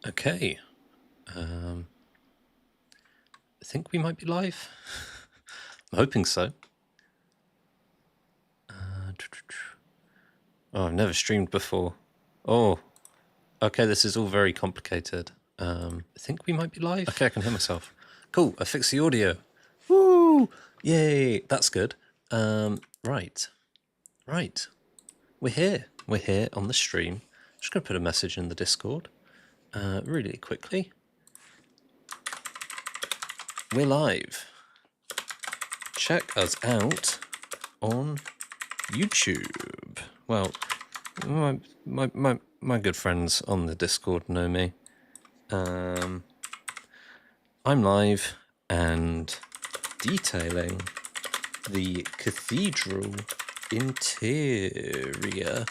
Okay. I think we might be live. I'm hoping so. Oh, I've never streamed before. Oh, okay, this is all very complicated. I think we might be live. Okay, I can hear myself. Cool, I fixed the audio. Woo! Yay, that's good. Right. We're here. We're here on the stream. Just going to put a message in the Discord really quickly. We're live. Check us out on YouTube. Well, my good friends on the Discord know me. I'm live and detailing the cathedral interior.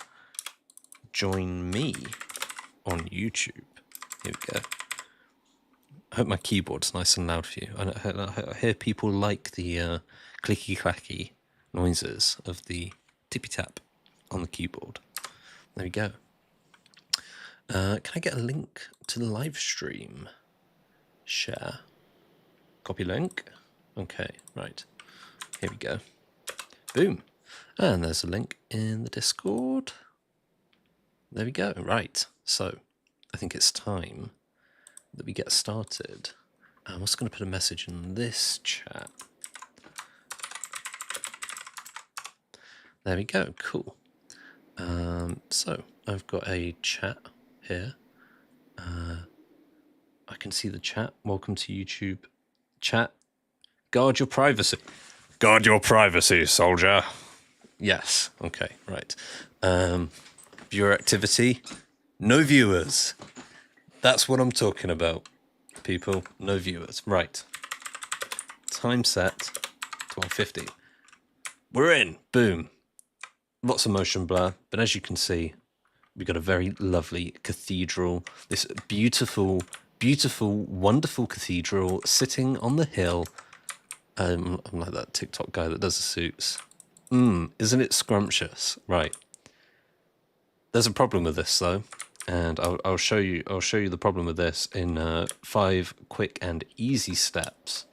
Join me on YouTube. Here we go. I hope my keyboard's nice and loud for you. I hear people like the clicky-clacky noises of the tippy-tap on the keyboard. There we go. Can I get a link to the live stream? Share. Copy link. Okay, right. Here we go. Boom. And there's a link in the Discord. There we go. Right. So I think it's time that we get started. I'm also going to put a message in this chat. There we go. Cool. So I've got a chat here. I can see the chat. Welcome to YouTube. Chat. Guard your privacy. Guard your privacy, soldier. Yes. Okay. Right. Viewer activity. No viewers. That's what I'm talking about, people. No viewers. Right. Time set. 12:50. We're in. Boom. Lots of motion blur, but as you can see, we've got a very lovely cathedral. This beautiful, wonderful cathedral sitting on the hill. I'm like that TikTok guy that does the suits. Isn't it scrumptious? Right. There's a problem with this though, and I'll show you. I'll show you the problem with this in 5 quick and easy steps.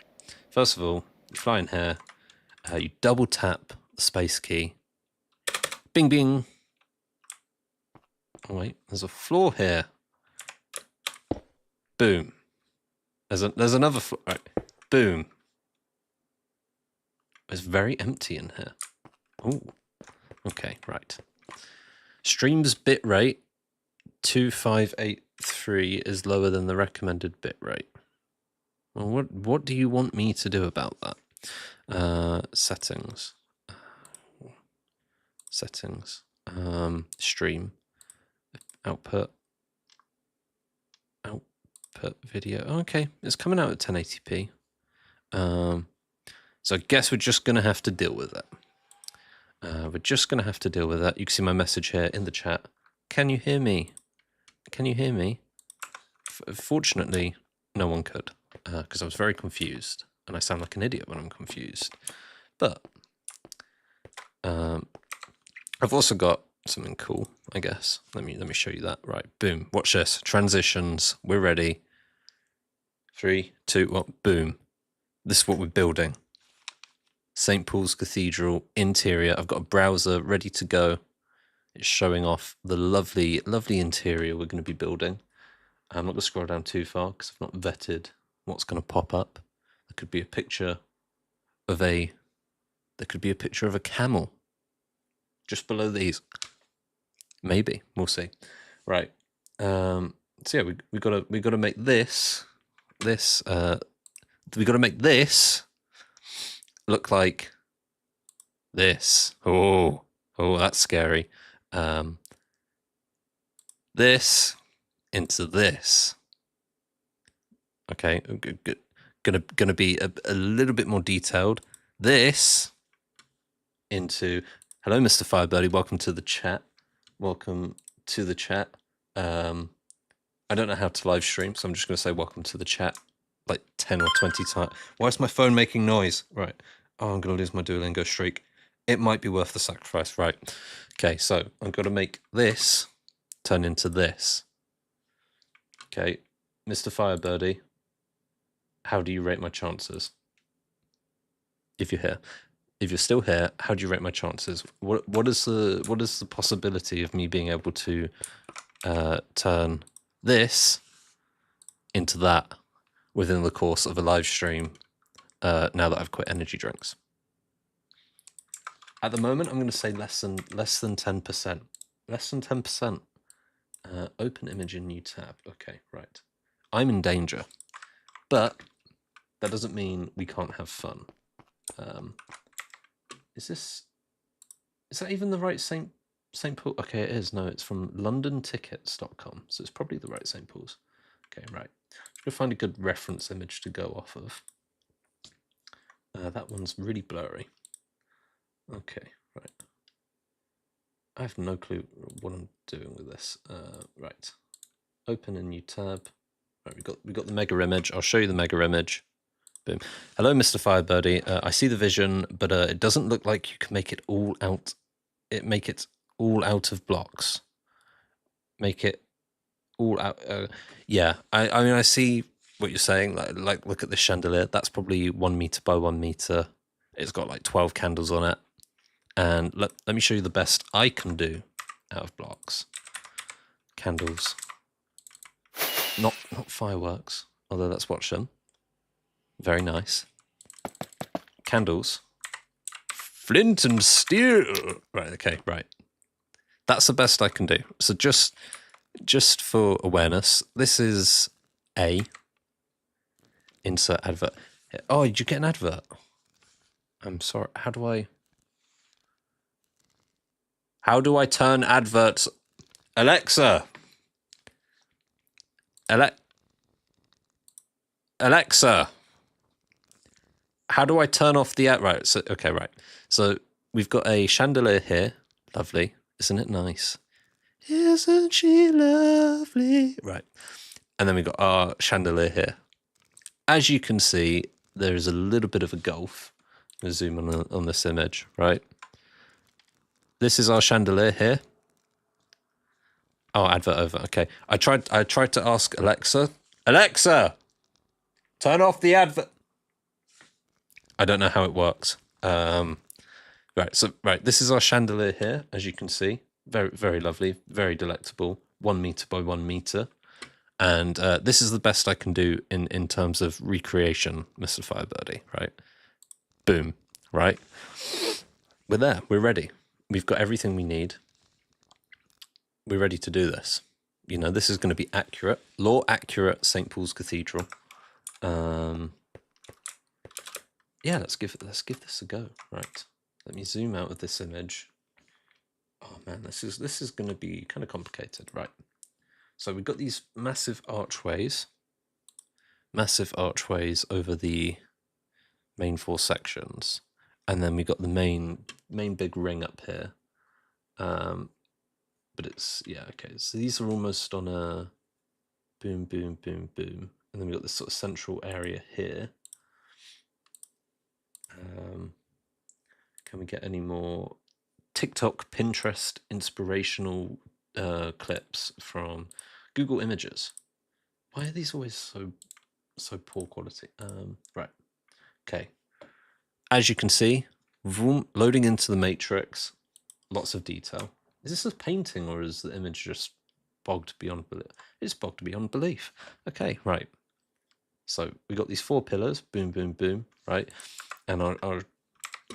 First of all, you fly in here. You double tap the space key. Bing, bing. Oh, wait, there's a floor here. Boom. There's another floor. Right. Boom. It's very empty in here. Oh. Okay, right. Stream's bitrate 2583 is lower than the recommended bitrate. Well, what do you want me to do about that? Settings. Settings. Stream. Output video. Okay, it's coming out at 1080p. So I guess we're just going to have to deal with it. We're just going to have to deal with that. You can see my message here in the chat. Can you hear me? Can you hear me? Fortunately, no one could, because I was very confused, and I sound like an idiot when I'm confused. But I've also got something cool, I guess. Let me show you that. Right, boom. Watch this. Transitions. We're ready. 3, 2, 1. Boom. This is what we're building. St. Paul's Cathedral interior. I've got a browser ready to go. It's showing off the lovely, lovely interior we're going to be building. I'm not going to scroll down too far because I've not vetted what's going to pop up. There could be a picture of a. There could be a picture of a camel. Just below these. Maybe. We'll see. Right. So yeah, we gotta make this. We gotta make this look like this. Oh, that's scary. This into this. Okay, good. Gonna be a little bit more detailed. This into. Hello, Mr. Firebirdie. Welcome to the chat. Welcome to the chat. I don't know how to live stream, so I'm just going to say welcome to the chat like 10 or 20 times. Why is my phone making noise? Right. Oh, I'm going to lose my Duolingo streak. It might be worth the sacrifice. Right. Okay, so I'm going to make this turn into this. Okay, Mr. Firebirdie, how do you rate my chances? If you're here. If you're still here, how do you rate my chances? What is the possibility of me being able to turn this into that within the course of a live stream now that I've quit energy drinks? At the moment, I'm going to say less than 10%. Less than 10%. Open image in new tab. Okay, right. I'm in danger, but that doesn't mean we can't have fun. Is that even the right St. Paul? Okay, it is. No, it's from londontickets.com, so it's probably the right St. Paul's. Okay, right. I'm going to find a good reference image to go off of. That one's really blurry. Okay, right. I have no clue what I'm doing with this. Right. Open a new tab. Right, we got the mega image. I'll show you the mega image. Boom. Hello, Mr. Firebirdie. I see the vision, but it doesn't look like you can make it all out. Make it all out of blocks. Make it all out. Yeah, I mean, I see what you're saying. Like, look at the chandelier. That's probably 1 meter by 1 meter. It's got like 12 candles on it. And let me show you the best I can do out of blocks. Candles. Not fireworks, although let's watch them. Very nice. Candles. Flint and steel. Right, okay, right. That's the best I can do. So just for awareness, this is A. Insert advert. Oh, did you get an advert? I'm sorry. How do I turn adverts? Alexa. Alexa. How do I turn off the ad? Right. So okay. Right. So we've got a chandelier here. Lovely. Isn't it nice? Isn't she lovely? Right. And then we've got our chandelier here. As you can see, there is a little bit of a gulf. I'm going to zoom on this image. Right. This is our chandelier here. Oh, advert over. Okay. I tried to ask Alexa. Alexa, turn off the advert. I don't know how it works. Right. So this is our chandelier here, as you can see. Very, very lovely, very delectable. 1 meter by 1 meter. And this is the best I can do in terms of recreation, Mr. Firebirdie, right? Boom, right? We're there. We're ready. We've got everything we need. We're ready to do this. You know, this is going to be accurate. Law accurate St. Paul's Cathedral. Yeah, let's give this a go. Right. Let me zoom out of this image. Oh man, this is going to be kind of complicated, right? So we've got these massive archways over the main 4 sections, and then we got the main big ring up here. But it's okay. So these are almost on a boom, boom, boom, boom, and then we got this sort of central area here. Can we get any more TikTok, Pinterest inspirational clips from Google Images? Why are these always so poor quality? Right. Okay. As you can see, vroom, loading into the matrix, lots of detail. Is this a painting or is the image just bogged beyond belief? It's bogged beyond belief. Okay, right. So we got these 4 pillars, boom, boom, boom, right? And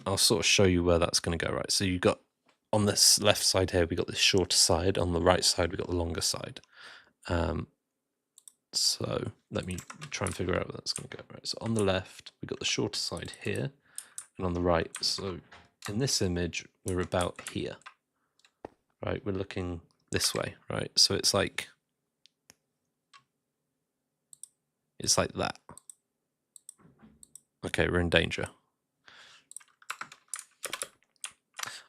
I'll sort of show you where that's going to go, right? So you got on this left side here, we got this shorter side. On the right side, we got the longer side. So let me try and figure out where that's going to go, right? So on the left, we got the shorter side here, and on the right, so in this image, we're about here, right? We're looking this way, right? So it's like that. Okay, we're in danger.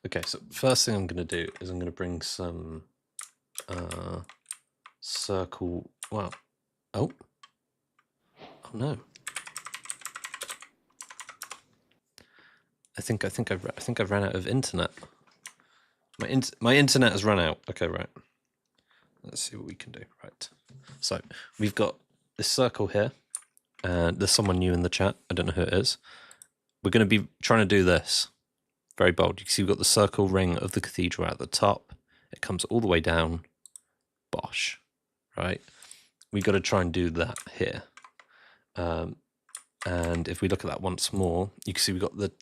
Okay, so first thing I'm going to do is I'm going to bring some circle. Wow. Oh no. I think I've ran out of internet. My internet has run out. Okay, right. Let's see what we can do. Right. So we've got this circle here, and there's someone new in the chat. I don't know who it is. We're going to be trying to do this. Very bold. You can see we've got the circle ring of the cathedral at the top. It comes all the way down. Bosh. Right? We got to try and do that here. And if we look at that once more, you can see we've got the,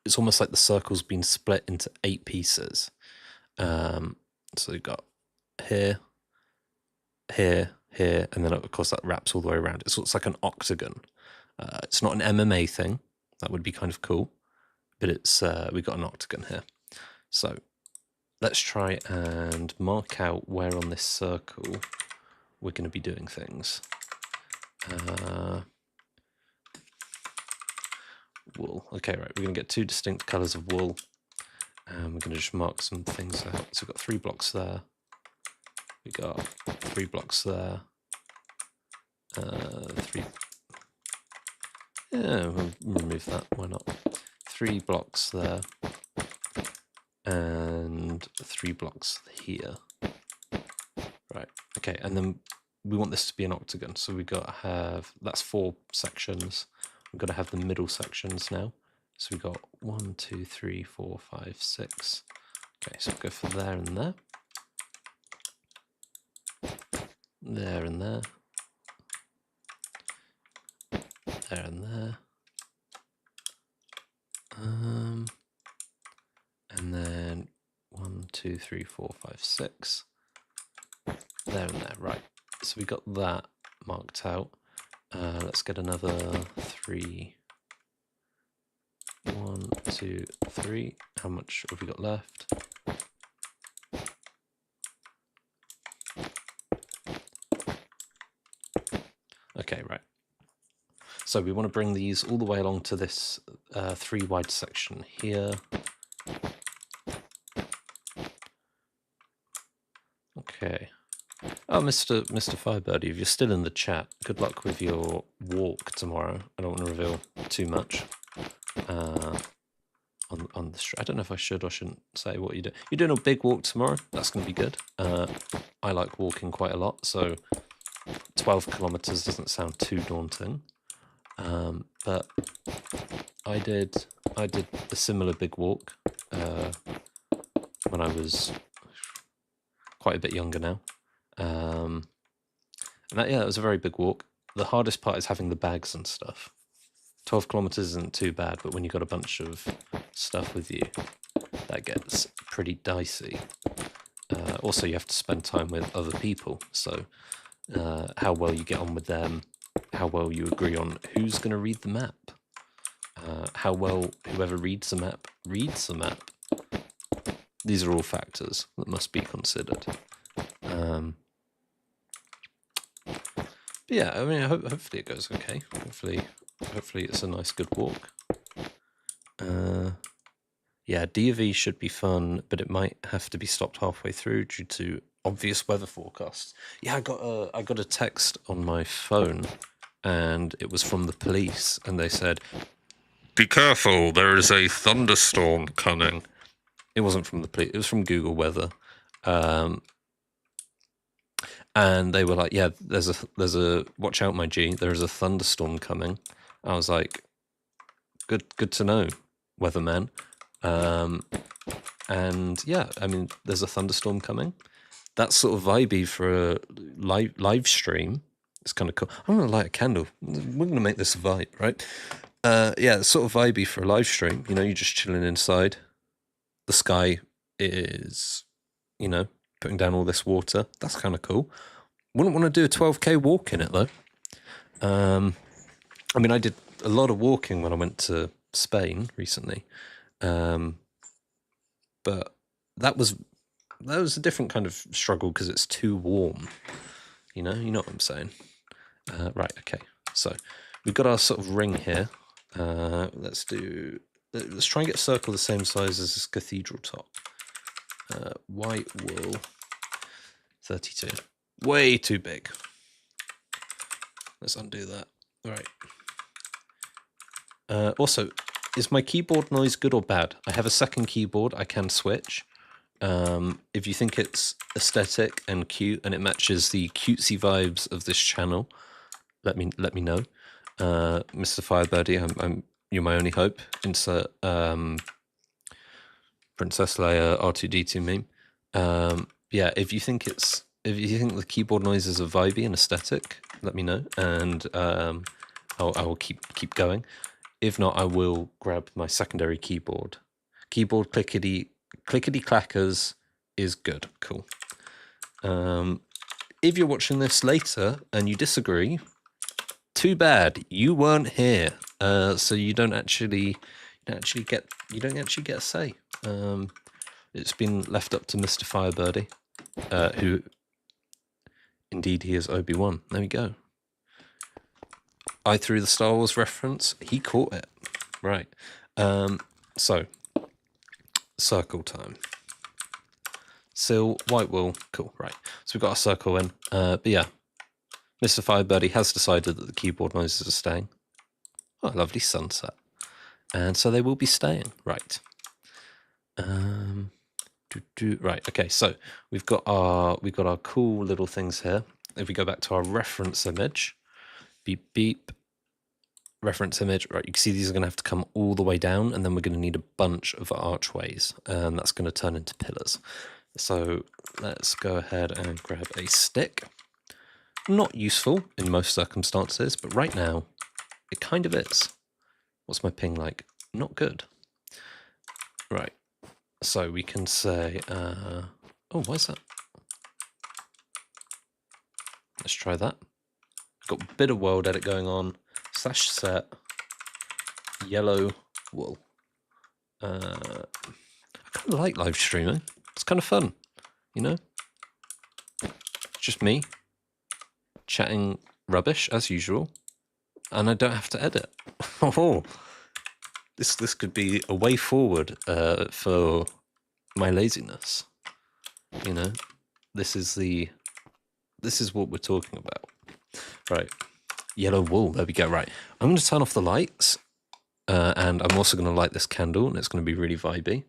it's almost like the circle's been split into 8 pieces. So we've got here, here, here, and then of course that wraps all the way around. It looks like an octagon. It's not an MMA thing. That would be kind of cool. But it's we've got an octagon here. So let's try and mark out where on this circle we're going to be doing things. Wool. Okay, right. We're going to get 2 distinct colours of wool. And we're going to just mark some things out. So we've got 3 blocks there. We got 3 blocks there. 3. Yeah, we'll remove that. Why not? 3 blocks there. And 3 blocks here. Right. Okay, and then we want this to be an octagon. So we've got to have, that's 4 sections. We've got to have the middle sections now. So we've got 1, 2, 3, 4, 5, 6. Okay, so we'll go for there and there. There and there. There and there. And then 1, 2, 3, 4, 5, 6. There and there, right. So we got that marked out. Let's get another 3. 1, 2, 3. How much have we got left? Okay, right. So we want to bring these all the way along to this 3 wide section here. Okay. Oh, Mr. Firebird, if you're still in the chat, good luck with your walk tomorrow. I don't want to reveal too much on the street. I don't know if I should or shouldn't say what you do. You're doing a big walk tomorrow. That's going to be good. I like walking quite a lot, so 12 kilometers doesn't sound too daunting. But I did a similar big walk when I was quite a bit younger now. And that, yeah, it was a very big walk. The hardest part is having the bags and stuff. 12 kilometers isn't too bad, but when you've got a bunch of stuff with you, that gets pretty dicey. Also, you have to spend time with other people, so how well you get on with them, how well you agree on who's going to read the map, how well whoever reads the map reads the map. These are all factors that must be considered. But yeah, I mean, hopefully it goes okay. Hopefully it's a nice, good walk. Yeah, DV should be fun, but it might have to be stopped halfway through due to obvious weather forecasts. Yeah, I got a text on my phone, and it was from the police, and they said, "Be careful, there is a thunderstorm coming." It wasn't from the police; it was from Google Weather, and they were like, "Yeah, there's a watch out, my G. There is a thunderstorm coming." I was like, "Good to know, weatherman." And yeah, I mean, there's a thunderstorm coming. That's sort of vibey for a live stream. It's kind of cool. I'm gonna light a candle. We're gonna make this a vibe, right? Yeah, it's sort of vibey for a live stream. You know, you're just chilling inside. The sky is, you know, putting down all this water. That's kind of cool. Wouldn't want to do a 12k walk in it though. I mean, I did a lot of walking when I went to Spain recently. But that was a different kind of struggle because it's too warm. You know what I'm saying? Right, okay. So we've got our sort of ring here. Let's try and get a circle the same size as this cathedral top. White wool, 32. Way too big. Let's undo that. All right. Also, is my keyboard noise good or bad? I have a second keyboard. I can switch. If you think it's aesthetic and cute and it matches the cutesy vibes of this channel, let me know. Mr. Firebirdie, you're my only hope. Insert Princess Leia R2D2 meme. Yeah, if you think the keyboard noises are vibey and aesthetic, let me know, and I will keep going. If not, I will grab my secondary keyboard. Keyboard clickety clackers is good. Cool. If you're watching this later and you disagree, too bad. You weren't here, so you don't actually get a say. It's been left up to Mr. Firebirdie, who indeed he is Obi-Wan. There we go. I threw the Star Wars reference. He caught it. Right. So circle time. Sill, white wool, cool, right. So we've got our circle in. But yeah, Mr. Firebirdie has decided that the keyboard noises are staying. Oh, lovely sunset. And so they will be staying, right. Right, okay, so we've got our cool little things here. If we go back to our reference image, beep beep, reference image, right, you can see these are going to have to come all the way down, and then we're going to need a bunch of archways, and that's going to turn into pillars. So let's go ahead and grab a stick. Not useful in most circumstances, but right now it kind of is. What's my ping like? Not good. Right, so we can say, oh, why is that? Let's try that. Got a bit of world edit going on. Slash set yellow wool. I kind of like live streaming. It's kind of fun, you know? It's just me chatting rubbish as usual, and I don't have to edit. Oh, this could be a way forward for my laziness. You know, this is what we're talking about. Right, yellow wool. There we go. Right, I'm going to turn off the lights, and I'm also going to light this candle, and it's going to be really vibey.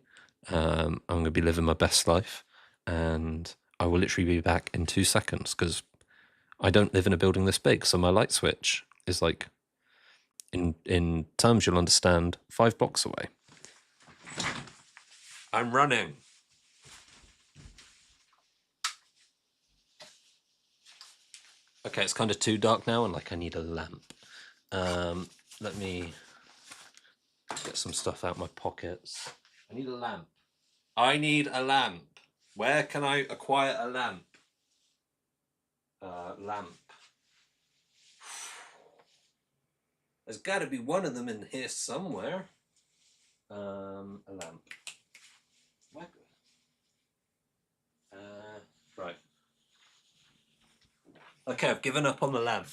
I'm going to be living my best life, and I will literally be back in 2 seconds because I don't live in a building this big, so my light switch is like, in terms you'll understand, 5 blocks away. I'm running. Okay, it's kind of too dark now, and like I need a lamp. Let me get some stuff out of my pockets. I need a lamp. I need a lamp. Where can I acquire a lamp? Lamp. There's got to be one of them in here somewhere. A lamp. What? Right. Okay, I've given up on the lamp.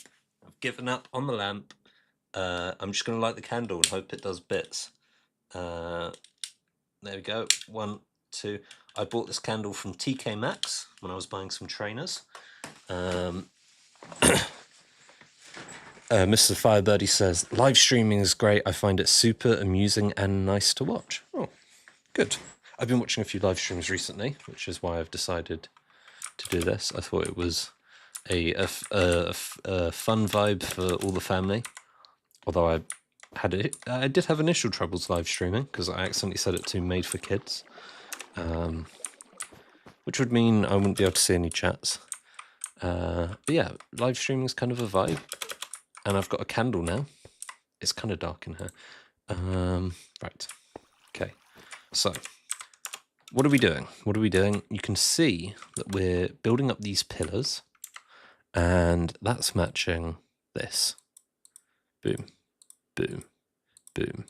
I'm just going to light the candle and hope it does bits. There we go. 1, 2. I bought this candle from TK Maxx when I was buying some trainers. Mr. Firebirdie says, live streaming is great. I find it super amusing and nice to watch. Oh, good. I've been watching a few live streams recently, which is why I've decided to do this. I thought it was a fun vibe for all the family. Although I did have initial troubles live streaming because I accidentally set it to made for kids, which would mean I wouldn't be able to see any chats. But yeah, live streaming is kind of a vibe. And I've got a candle now. It's kind of dark in here. Right. Okay. So, what are we doing? You can see that we're building up these pillars, and that's matching this. Boom, boom, boom.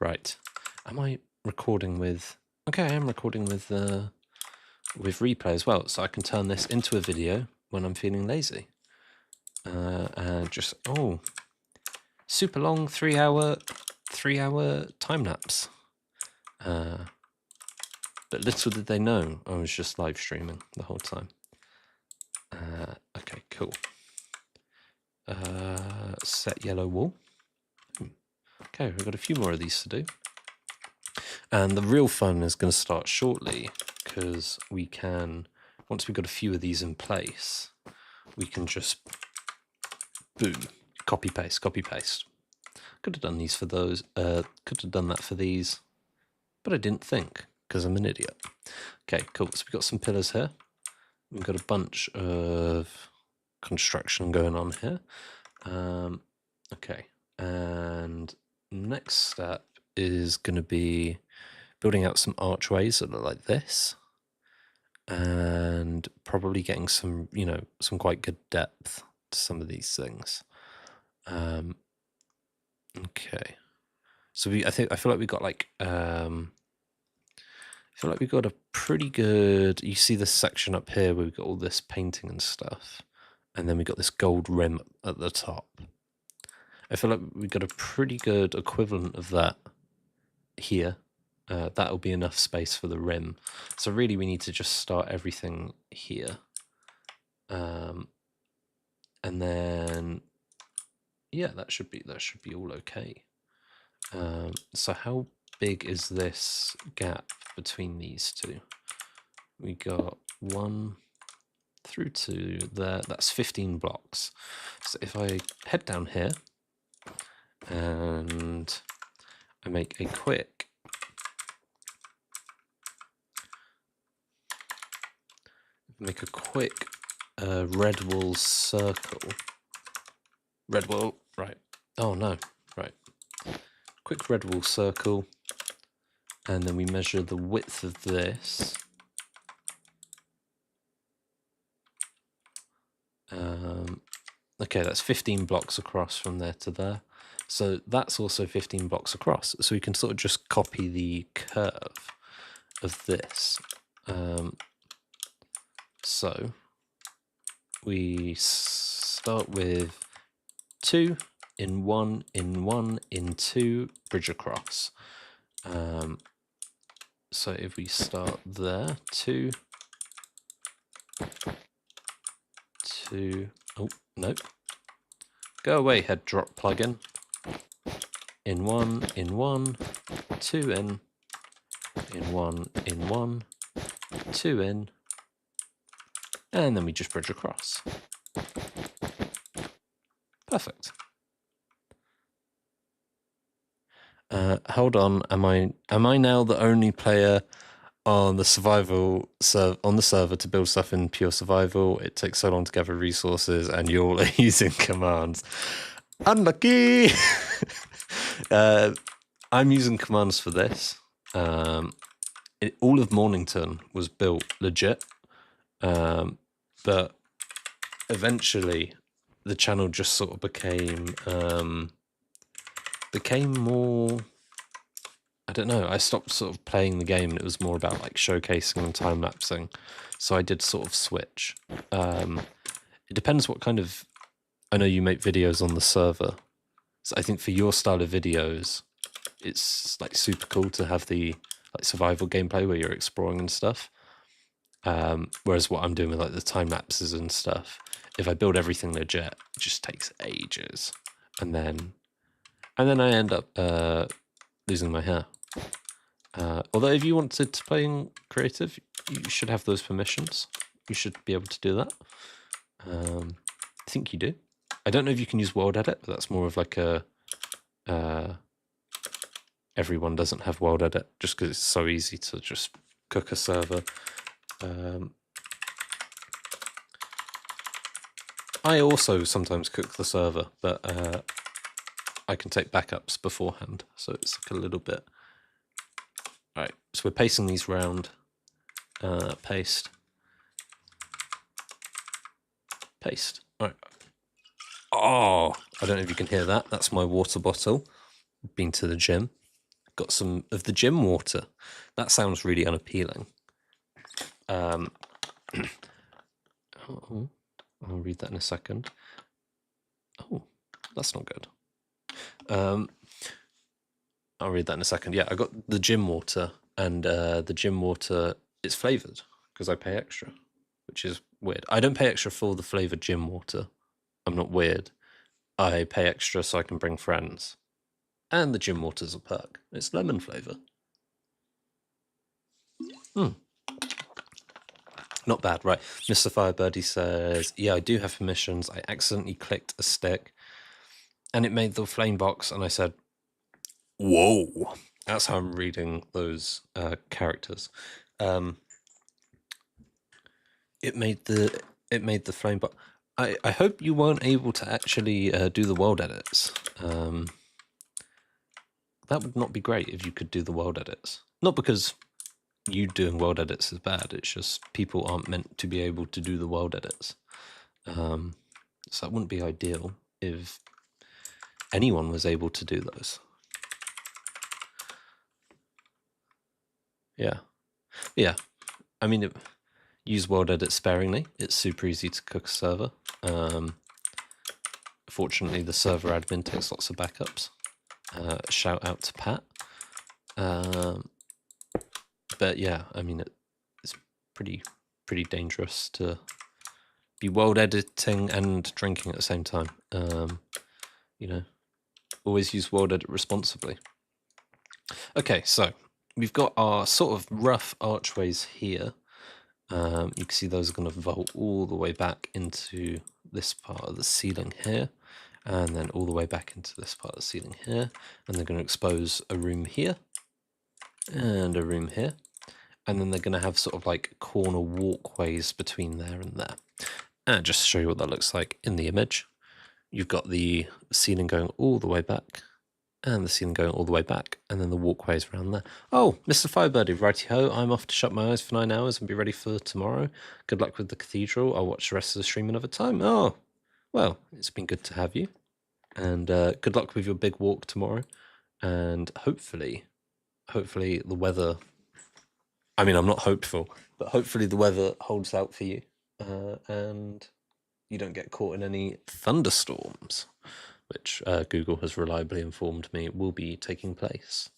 Right. Am I recording with... Okay, I am recording with replay as well, so I can turn this into a video when I'm feeling lazy. And just, oh, super long 3-hour time lapse. But little did they know I was just live streaming the whole time. Okay, cool. Set yellow wool. Okay, we've got a few more of these to do. And the real fun is going to start shortly because we can, once we've got a few of these in place, we can just boom, Copy paste, copy paste. Could have done these for those. Could have done that for these, but I didn't think because I'm an idiot. Okay, cool. So we've got some pillars here. We've got a bunch of construction going on here. Okay, and next step is going to be building out some archways that look like this, and probably getting some, you know, some quite good depth to some of these things. Okay, so I feel like we got like I feel like we got a pretty good. You see this section up here where we've got all this painting and stuff, and then we got this gold rim at the top. I feel like we got a pretty good equivalent of that here. That'll be enough space for the rim. So really, we need to just start everything here, and then yeah, that should be all okay. So how big is this gap between these two? We got 1 through 2 there. That's 15 blocks. So if I head down here and I make a quick red wool circle. Red wool, right. Oh no, right. Quick red wool circle, and then we measure the width of this. Okay, that's 15 blocks across from there to there. So that's also 15 blocks across. So we can sort of just copy the curve of this. So we start with 2 in 1 in 1 in 2, bridge across. So if we start there, 2, oh, nope. Go away, head drop plugin. In 1, in 1, 2 in 1, in 1, 2 in, and then we just bridge across. Perfect. Hold on, am I now the only player on the survival on the server to build stuff in pure survival? It takes so long to gather resources, and you're all using commands. Unlucky. I'm using commands for this. All of Mornington was built legit, but eventually the channel just sort of became more. I don't know. I stopped sort of playing the game, and it was more about like showcasing and time lapsing. So I did sort of switch. It depends what kind of. I know you make videos on the server, so I think for your style of videos, it's like super cool to have the like survival gameplay where you're exploring and stuff. Whereas what I'm doing with like the time lapses and stuff, if I build everything legit, it just takes ages, and then I end up losing my hair. Although if you wanted to play in creative, you should have those permissions. You should be able to do that. I think you do. I don't know if you can use world edit, but that's more of like a everyone doesn't have world edit just because it's so easy to just cook a server. I also sometimes cook the server, but I can take backups beforehand, so it's like a little bit. All right, so we're pasting these round. Paste. Paste. All right. Oh, I don't know if you can hear that. That's my water bottle. Been to the gym. Got some of the gym water. That sounds really unappealing. Oh, I'll read that in a second. Oh, that's not good. I'll read that in a second. Yeah, I got the gym water, and the gym water is flavored because I pay extra, which is weird. I don't pay extra for the flavored gym water. I'm not weird. I pay extra so I can bring friends. And the gym water's a perk. It's lemon flavor. Not bad, right. Mr. Firebirdie says, yeah, I do have permissions. I accidentally clicked a stick. and it made the flame box, and I said, "Whoa!" That's how I'm reading those characters. It made the flame box. I hope you weren't able to actually do the world edits. That would not be great if you could do the world edits. Not because you doing world edits is bad. It's just people aren't meant to be able to do the world edits. So that wouldn't be ideal if anyone was able to do those. Yeah. I mean, use world edit sparingly. It's super easy to cook a server. Fortunately, the server admin takes lots of backups. Shout out to Pat. But yeah, I mean, it's pretty dangerous to be world editing and drinking at the same time. You know, always use world edit responsibly. Okay, so we've got our sort of rough archways here. You can see those are going to vault all the way back into this part of the ceiling here, and then all the way back into this part of the ceiling here, and they're going to expose a room here and a room here, and then they're going to have sort of like corner walkways between there and there. And just to show you what that looks like in the image, you've got the ceiling going all the way back, and the ceiling going all the way back, and then the walkways around there. Oh, Mr. Firebirdie, righty-ho, I'm off to shut my eyes for 9 hours and be ready for tomorrow. Good luck with the cathedral. I'll watch the rest of the stream another time. Oh, well, it's been good to have you. And good luck with your big walk tomorrow. And hopefully the weather... I mean, I'm not hopeful, but hopefully the weather holds out for you. And you don't get caught in any thunderstorms, which Google has reliably informed me will be taking place.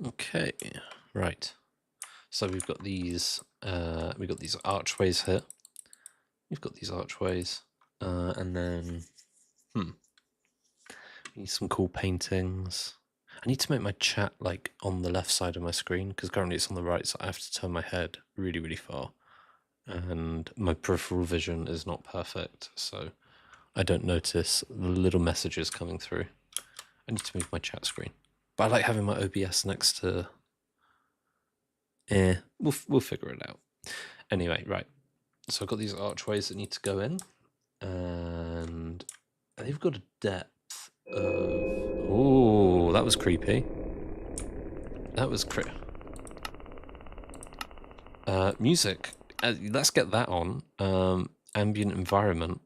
Okay, right. So we've got these archways here. We've got these archways, and then we need some cool paintings. I need to make my chat like on the left side of my screen because currently it's on the right, so I have to turn my head really, really far, and my peripheral vision is not perfect, so I don't notice the little messages coming through. I need to move my chat screen, but I like having my OBS next to. We'll figure it out. Anyway, right. So I've got these archways that need to go in, and they've got a depth of... Oh, that was creepy. That was music. Let's get that on. Ambient environment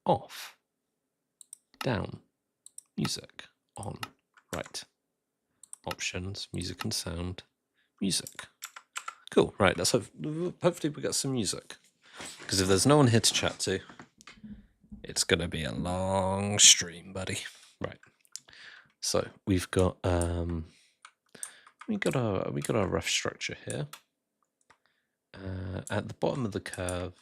off. Down. Music on. Right. Options, music and sound. Music. Cool. Right. Let's hopefully we get some music. Because if there's no one here to chat to, it's gonna be a long stream, buddy. Right. So we've got our rough structure here. At the bottom of the curve,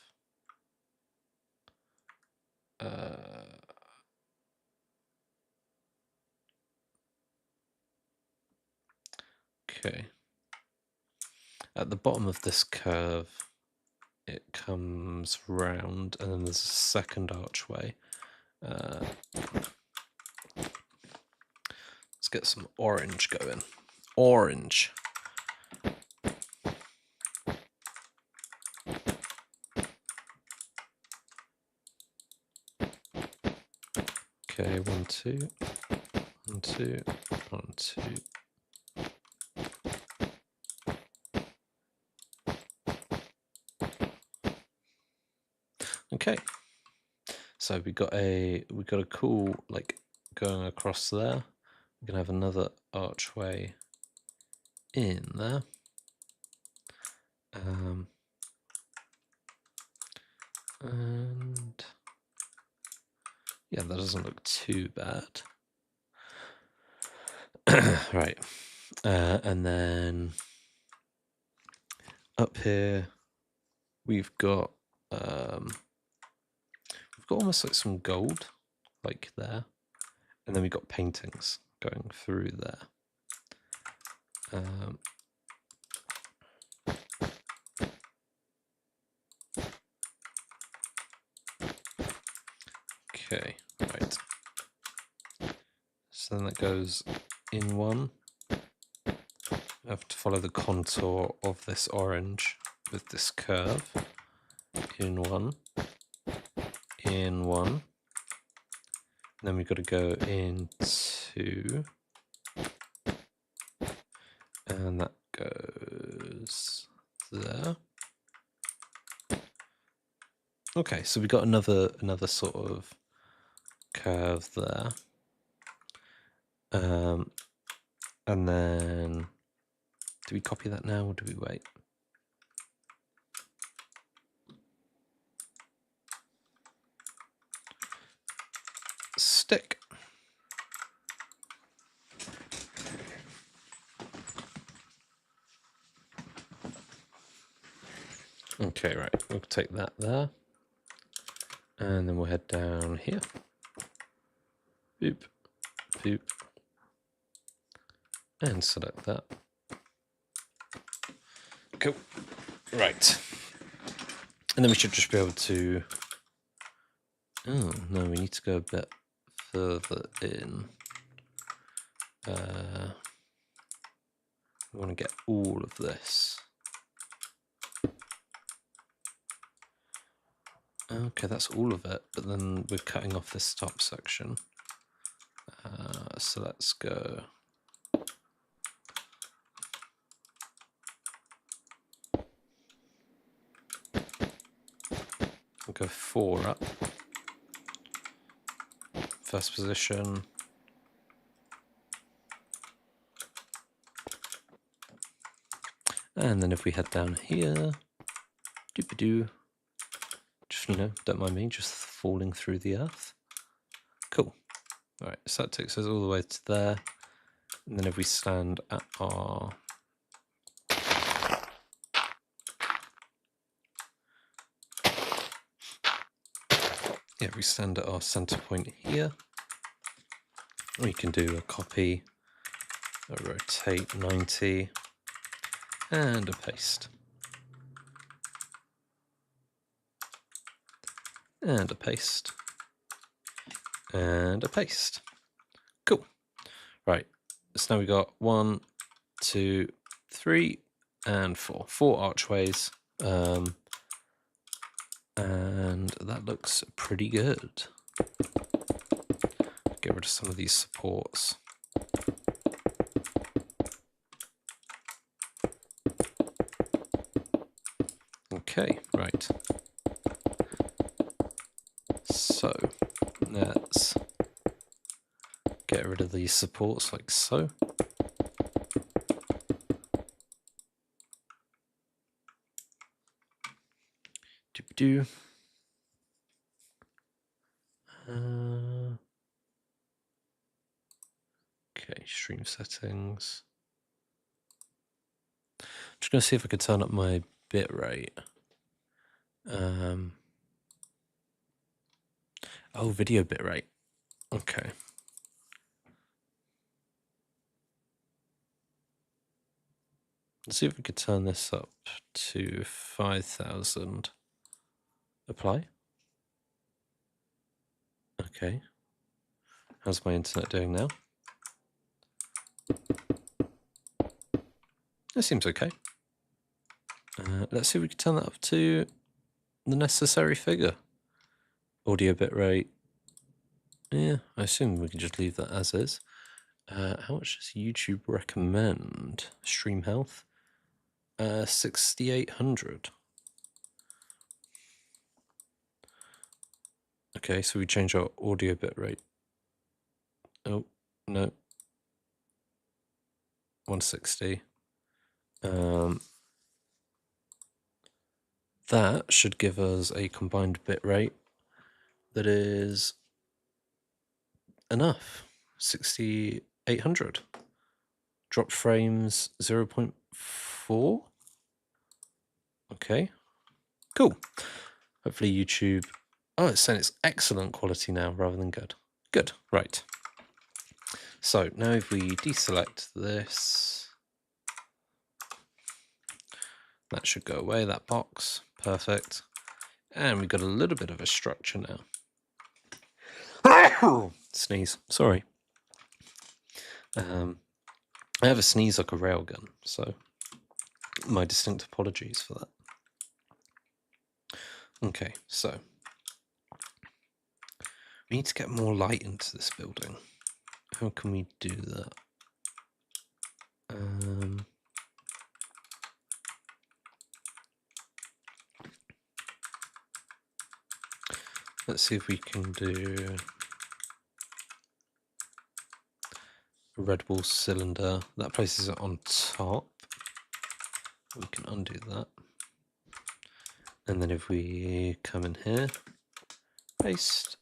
okay. At the bottom of this curve, it comes round, and then there's a second archway. Let's get some orange going. Orange. Okay, 1, 2, 1, 2, 1, 2. Okay, so we got a cool like going across there. We're gonna have another archway in there. And yeah, that doesn't look too bad. Right. And then up here we've got almost like some gold, like there, and then we've got paintings going through there. Okay, right. So then that goes in one. I have to follow the contour of this orange with this curve. In one. In one. And then we've got to go in two. And that goes there. Okay, so we got another sort of curve there. And then do we copy that now or do we wait? Stick. Okay, right, we'll take that there. And then we'll head down here. Boop, boop. And select that. Cool. Right. And then we should just be able to... Oh, no, we need to go a bit further in. We want to get all of this. Okay, that's all of it, but then we're cutting off this top section. So let's go... We'll go 4 up. First position. And then if we head down here, doop-a-doo, just, you know, don't mind me, just falling through the earth. Cool. All right, so that takes us all the way to there. And then if we stand at our... Yeah, if we stand at our center point here, we can do a copy, a rotate 90, and a paste. And a paste. And a paste. Cool. Right, so now we got 1, 2, 3, and 4. 4 archways. And that looks pretty good. Get rid of some of these supports. Okay, right. So let's get rid of these supports like so. Doop-a-doo. Okay, stream settings. Just gonna see if I could turn up my bit rate. Oh, video bit rate. Okay. Let's see if we could turn this up to 5,000. Apply. Okay. How's my internet doing now? That seems okay. Let's see if we can turn that up to the necessary figure. Audio bitrate. Yeah, I assume we can just leave that as is. How much does YouTube recommend? Stream health? 6,800. Okay, so we change our audio bitrate. Oh, no. 160. That should give us a combined bitrate that is enough. 6,800. Drop frames 0.4. Okay, cool. Hopefully YouTube... Oh, it's saying it's excellent quality now rather than good. Good, right. So now if we deselect this, that should go away, that box. Perfect. And we've got a little bit of a structure now. Sneeze, sorry. I have a sneeze like a railgun, so my distinct apologies for that. Okay, so we need to get more light into this building. How can we do that? Let's see if we can do a red wall cylinder. That places it on top. We can undo that. And then if we come in here, paste.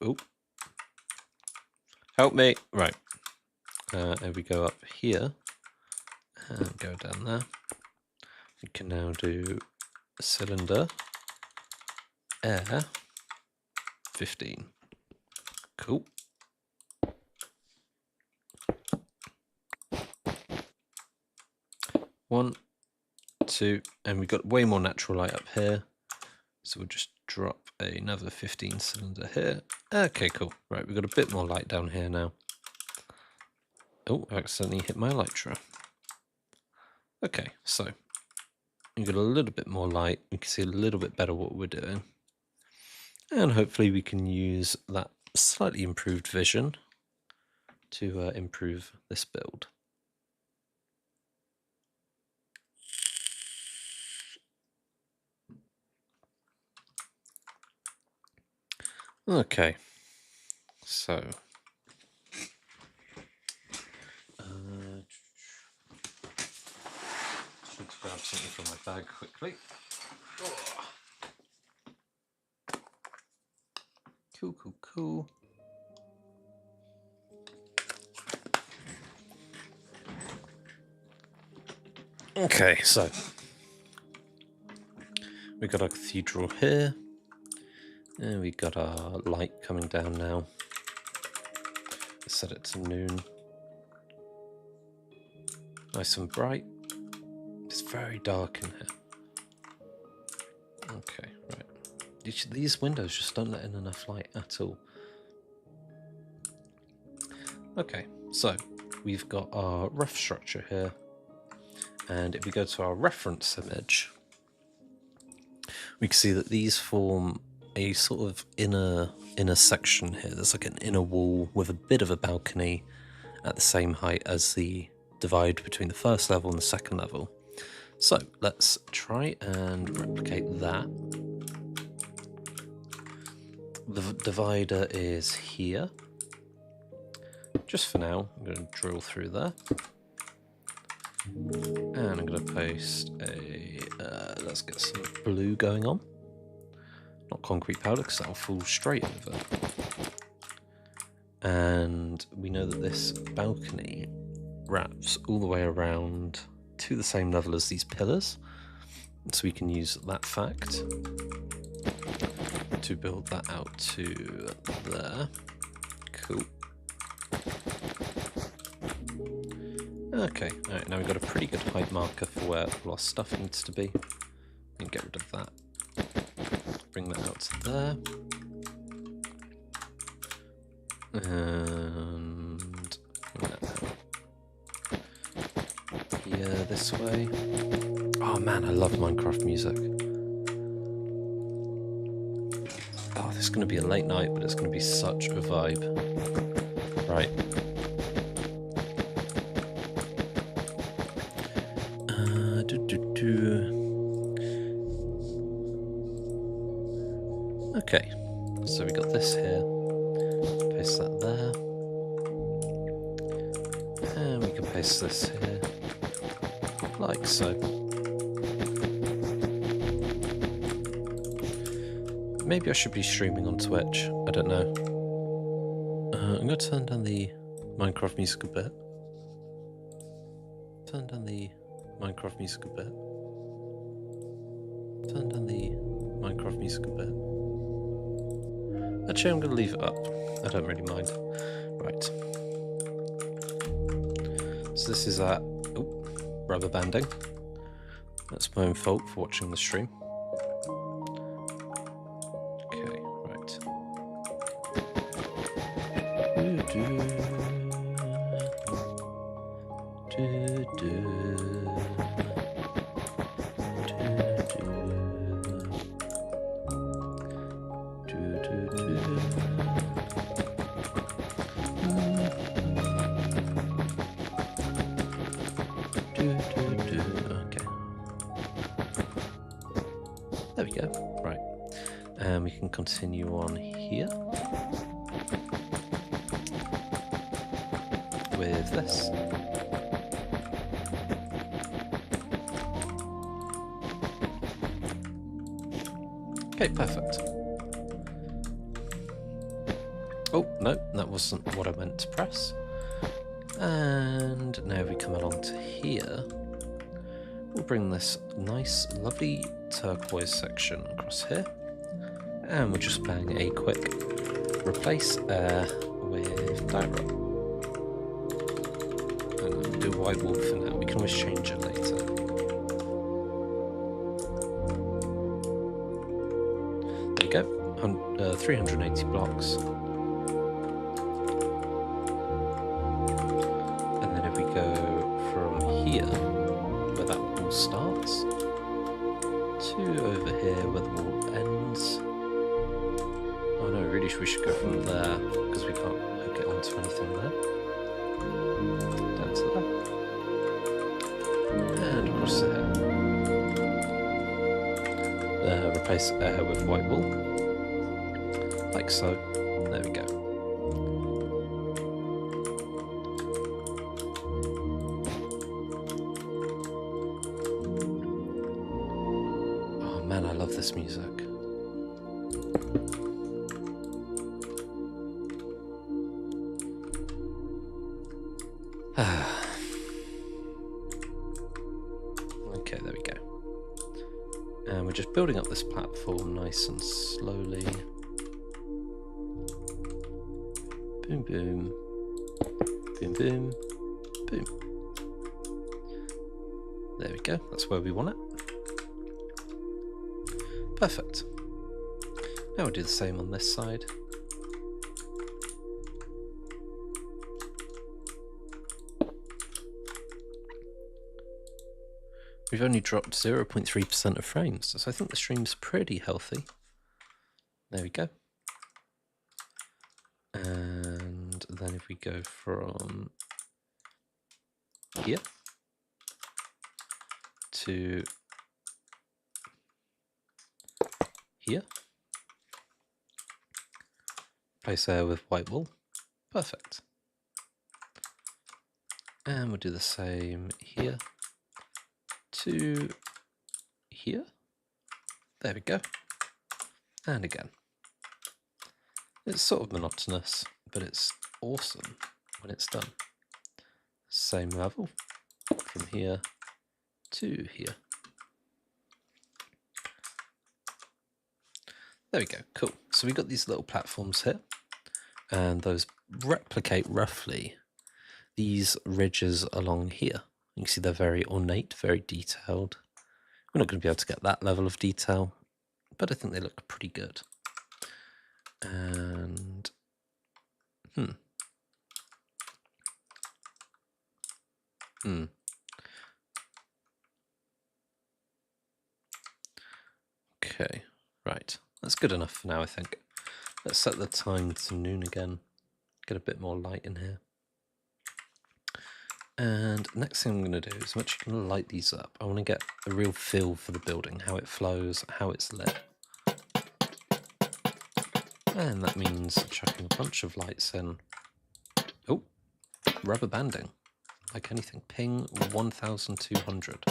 Oh, help me. Right. And we go up here and go down there. We can now do cylinder air 15. Cool. One, two, and we've got way more natural light up here. So we'll just drop another 15 cylinder here. Okay, cool. Right, we've got a bit more light down here now. Oh, I accidentally hit my elytra. Okay, so we've got a little bit more light. We can see a little bit better what we're doing. And hopefully we can use that slightly improved vision to improve this build. Okay, so should grab something from my bag quickly. Oh. Cool, cool, cool. Okay, so we got our cathedral here. And we got our light coming down now. Let's set it to noon. Nice and bright. It's very dark in here. Okay, right. These windows just don't let in enough light at all. Okay, so we've got our rough structure here. And if we go to our reference image, we can see that these form a sort of inner section here. There's like an inner wall with a bit of a balcony at the same height as the divide between the first level and the second level. So let's try and replicate that. The divider is here. Just for now, I'm going to drill through there. And I'm going to paste a, let's get some blue going on. Not concrete powder, because that'll fall straight over. And we know that this balcony wraps all the way around to the same level as these pillars. So we can use that fact to build that out to there. Cool. Okay, alright, now we've got a pretty good height marker for where all our stuff needs to be. We can get rid of that. Bring that out to there. And bring that out here this way. Oh man, I love Minecraft music. Oh, this is going to be a late night, but it's going to be such a vibe. Right. Okay, so we got this here. Paste that there. And we can paste this here. Like so. Maybe I should be streaming on Twitch. I don't know. I'm going to turn down the Minecraft music a bit. Turn down the Minecraft music a bit. Turn down the Minecraft music a bit. Actually, I'm going to leave it up. I don't really mind. Right. So this is rubber banding. That's my own fault for watching the stream. Okay, right. Okay. There we go. Right. And we can continue on here with this. Okay, perfect. Oh, no, that wasn't what I meant to press. And now we come along to here. We'll bring this nice, lovely turquoise section across here. And we're just playing a quick replace air with diorite. And we'll do white wool for now. We can always change it later. There you go. 380 blocks. And then if we go from here, where that wall starts, to over here where the wall ends. Oh no, really we should go from there, because we can't hook it onto anything there. Down to there. And across there. Replace air with white wool. Like so. There we go. Oh man, I love this music. Okay, there we go. And we're just building up this platform nice and slowly. Boom, boom. Boom, boom. Boom. There we go. That's where we want it. Perfect. Now we'll do the same on this side. We've only dropped 0.3% of frames, so I think the stream's pretty healthy. There we go. And then if we go from here to here, place air with white wool. Perfect. And we'll do the same here to here. There we go. And again. It's sort of monotonous, but it's awesome when it's done. Same level from here to here. There we go, cool. So we've got these little platforms here, and those replicate roughly these ridges along here. You can see they're very ornate, very detailed. We're not going to be able to get that level of detail, but I think they look pretty good. And okay, right. That's good enough for now, I think. Let's set the time to noon again. Get a bit more light in here. And next thing I'm going to do is I'm actually going to light these up. I want to get a real feel for the building, how it flows, how it's lit. And that means chucking a bunch of lights in. Oh, rubber banding. Like anything. Ping 1200.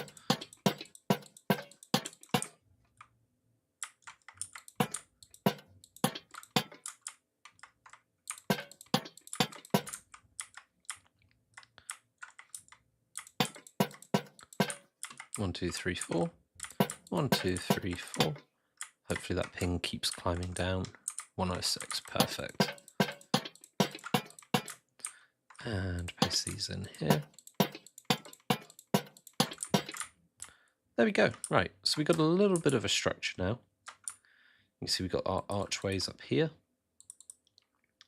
1, 2, 3, 4. 1, 2, 3, 4. Hopefully that ping keeps climbing down. 106, perfect. And paste these in here. There we go. Right, so we got a little bit of a structure now. You can see we've got our archways up here.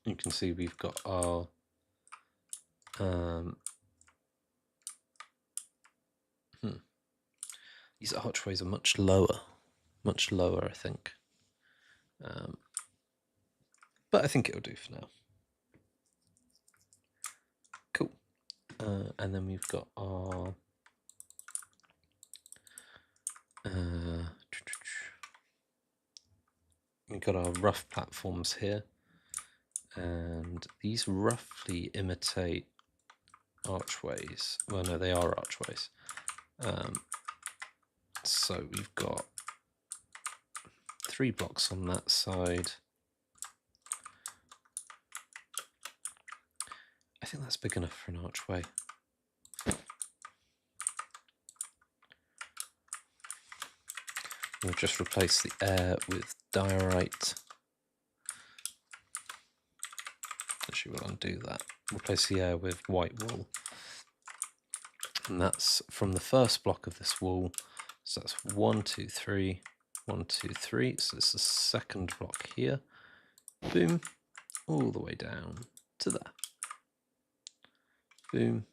You can see we've got our these archways are much lower, I think. But I think it'll do for now. Cool. And then we've got our rough platforms here, and these roughly imitate archways. Well, no, they are archways. So we've got 3 blocks on that side. I think that's big enough for an archway. We'll just replace the air with diorite. Actually, we'll undo that. Replace the air with white wool. And that's from the first block of this wall. So that's 1, 2, 3, 1, 2, 3. So it's the second block here. Boom. All the way down to there. Boom.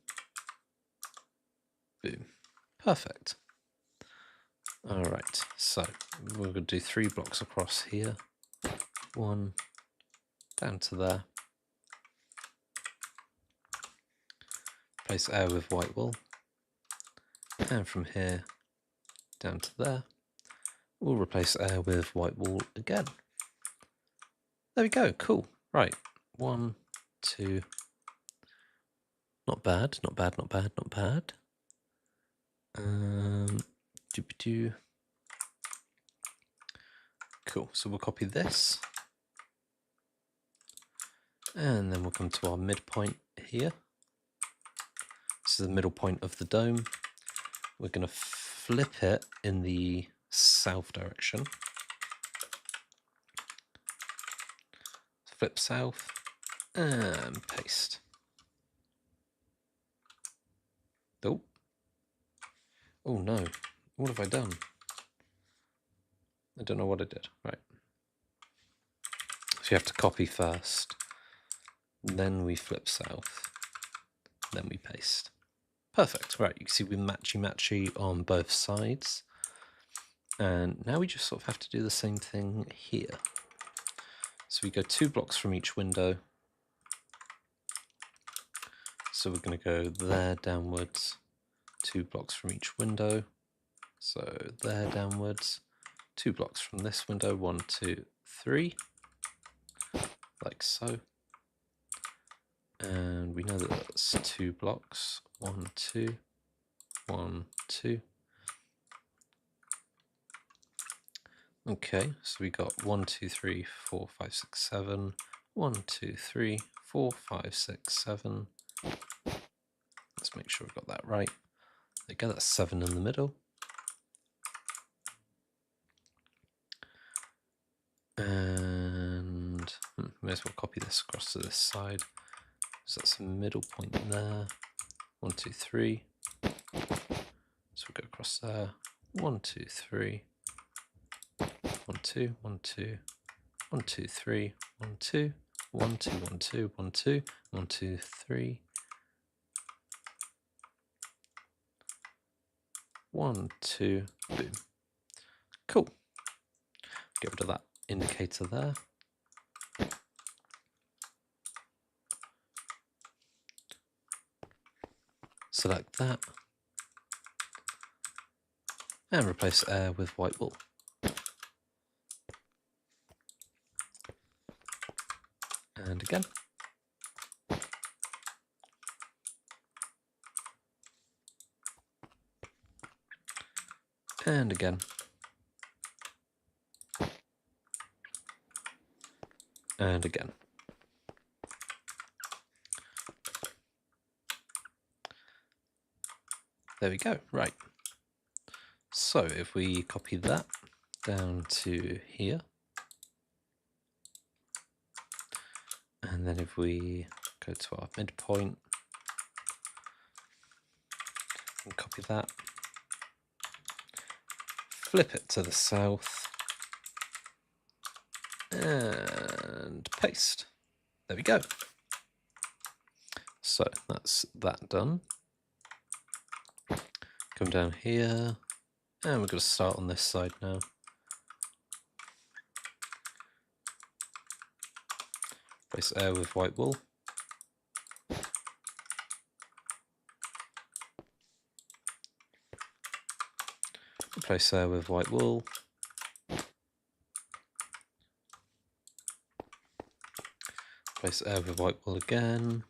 Boom. Perfect. All right, so we're going to do 3 blocks across here. 1 down to there. Replace air with white wool. And from here down to there, we'll replace air with white wool again. There we go, cool. Right, 1, 2. Not bad, not bad, not bad, not bad. Cool, so we'll copy this. And then we'll come to our midpoint here. This is the middle point of the dome. We're going to flip it in the south direction. Flip south and paste. Oh. Oh no, what have I done? I don't know what I did. Right. So you have to copy first, then we flip south, then we paste. Perfect. Right, you can see we're matchy on both sides. And now we just sort of have to do the same thing here. So we go 2 blocks from each window. So we're going to go there downwards, 2 blocks from each window. So there downwards, 2 blocks from this window, 1, 2, 3, like so. And we know that that's 2 blocks, 1, 2, 1, 2. Okay, so we got 1, 2, 3, 4, 5, 6, 7. 1, 2, 3, 4, 5, 6, 7. Let's make sure we've got that right. There we go, that's 7 in the middle. And may as well copy this across to this side. So that's the middle point there. 1, 2, 3. So we'll go across there. 1, 2, 3. 1, 2, 1, 2, 1, 2, 3, 1, 2, 1, 2, 1, 2, 1, 2, 1, 2, 3. 1, 2, boom. Cool. Get rid of that indicator there. Select that. And replace air with white wool. And again. And again. And again. There we go, right. So if we copy that down to here, and then if we go to our midpoint and copy that, flip it to the south, and paste. There we go. So that's that done. Come down here, and we're going to start on this side now. Replace air with white wool. Replace air with white wool. Replace air with white wool again.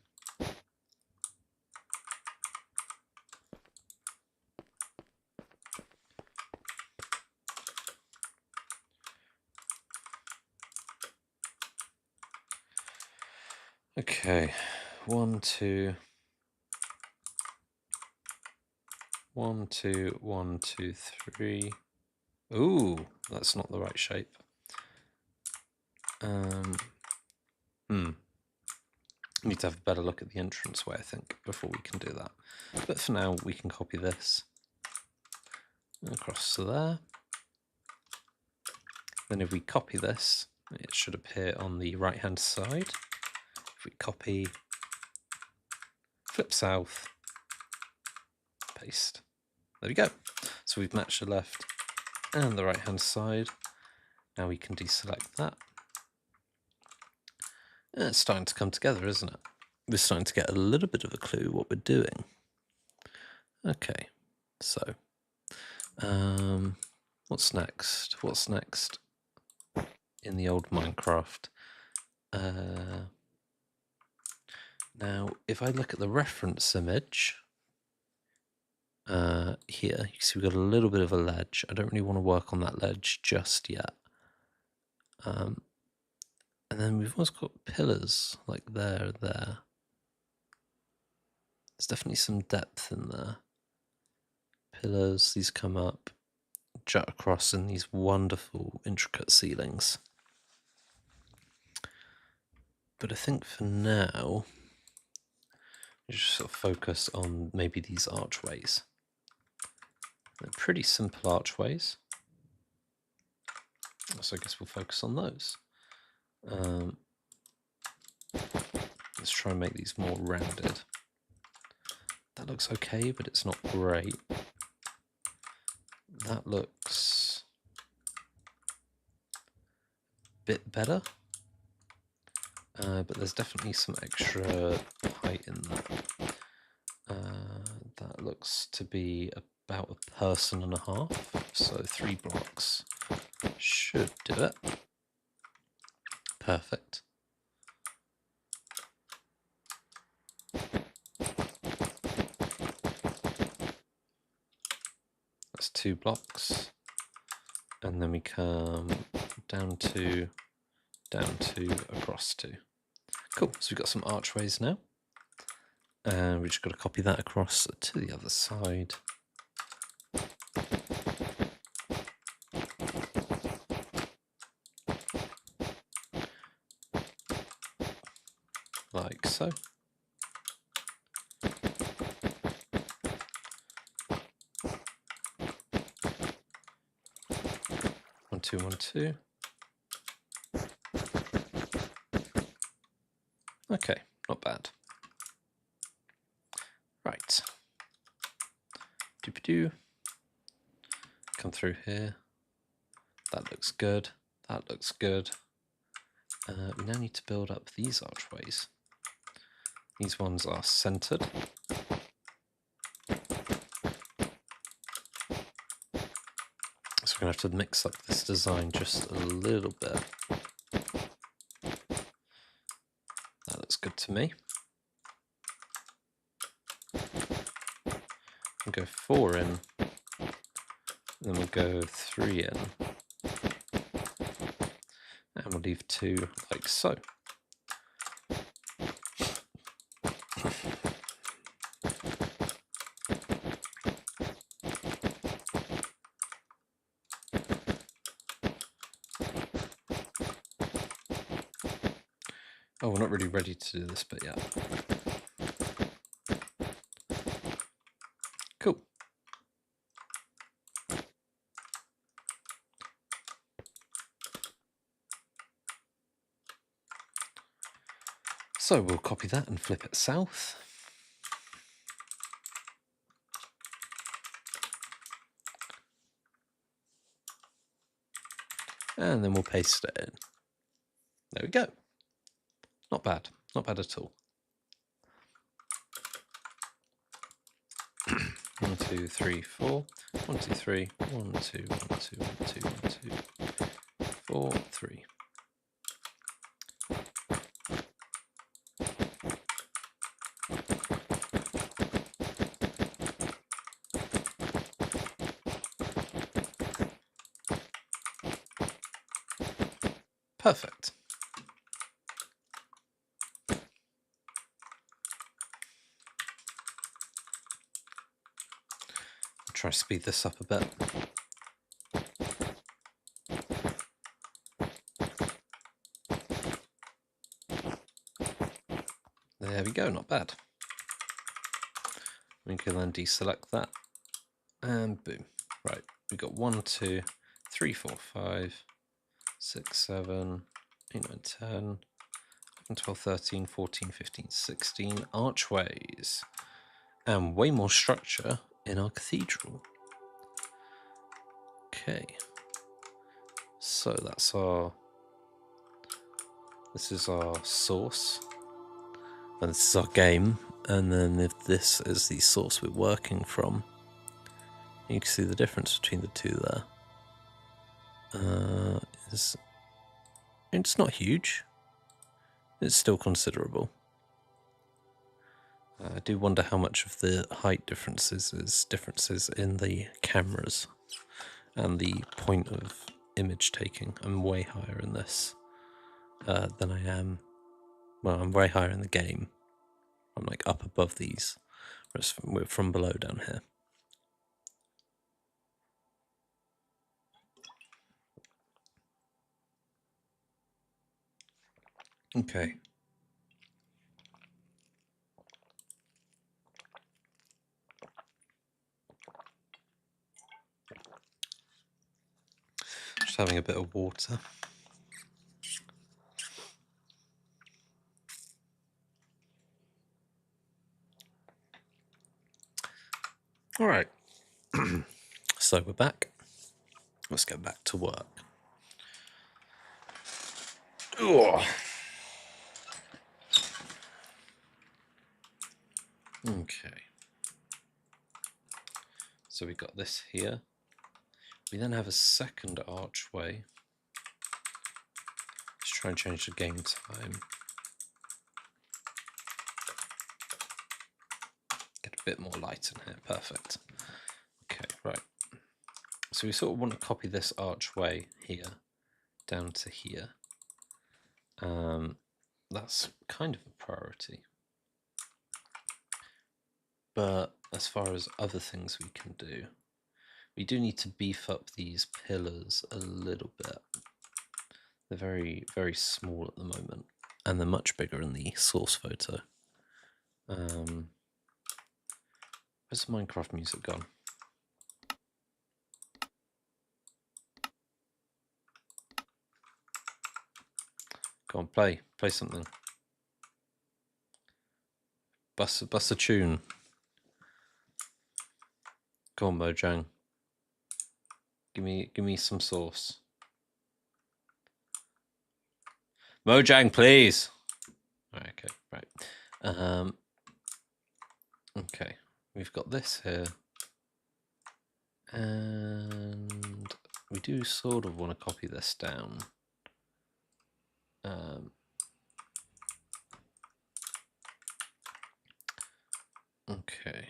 Okay, 1, 2, 1, 2, 1, 2, 3. Ooh, that's not the right shape. Need to have a better look at the entranceway, I think, before we can do that. But for now, we can copy this across to there. Then if we copy this, it should appear on the right-hand side. If we copy, flip south, paste. There we go. So we've matched the left and the right-hand side. Now we can deselect that. And it's starting to come together, isn't it? We're starting to get a little bit of a clue what we're doing. Okay, so what's next? What's next in the old Minecraft? Now, if I look at the reference image here, you can see we've got a little bit of a ledge. I don't really want to work on that ledge just yet. And then we've also got pillars like there. There's definitely some depth in there. Pillars, these come up, jut across in these wonderful, intricate ceilings. But I think for now, we just sort of focus on maybe these archways. They're pretty simple archways. So I guess we'll focus on those. Let's try and make these more rounded. That looks okay, but it's not great. That looks a bit better. But there's definitely some extra height in there. That looks to be about 1.5 persons, so 3 blocks should do it. Perfect. That's 2 blocks, and then we come down 2, across 2. Cool, so we've got some archways now. And we've just got to copy that across to the other side. Like so. One, two, 1, 2. Okay, not bad. Right. Doop-a-doo. Come through here. That looks good. That looks good. We now need to build up these archways. These ones are centered. So we're going to have to mix up this design just a little bit. That looks good to me. We'll go 4 in, then we'll go 3 in, and we'll leave 2 like so. Oh, we're not really ready to do this bit yet. Cool. So we'll copy that and flip it south. And then we'll paste it in. There we go. Not bad. Not bad at all. 1, 2, 3, 4. 1, 2, 3. 1, 2, 1, 2, 1, 2, 1, 2, 4, 3. Perfect. I'll try to speed this up a bit. There we go, not bad. We can then deselect that. And boom. Right, we've got 1, 2, 3, 4, 5, 6, 7, 8, 9, 10, 11, 12, 13, 14, 15, 16 archways. And way more structure in our cathedral. Okay. So that's this is our source. And this is our game. And then if this is the source we're working from, you can see the difference between the two there. It's not huge. It's still considerable. I do wonder how much of the height differences is differences in the cameras and the point of image taking. I'm way higher in this than I am. Well, I'm way higher in the game. I'm like up above these, whereas we're from below down here. Okay. Just having a bit of water. All right. So we're back. Let's go back to work. Ugh. Okay. So we got this here. We then have a second archway. Let's try and change the game time. Get a bit more light in here. Perfect. Okay, right. So we sort of want to copy this archway here down to here. That's kind of a priority. But as far as other things we can do, we do need to beef up these pillars a little bit. They're very, very small at the moment, and they're much bigger in the source photo. Where's the Minecraft music gone? Go on, play something. Bust a tune. Go on, Mojang. Give me some sauce. Mojang, please. Right, okay, right. Okay, we've got this here, and we do sort of want to copy this down. Okay,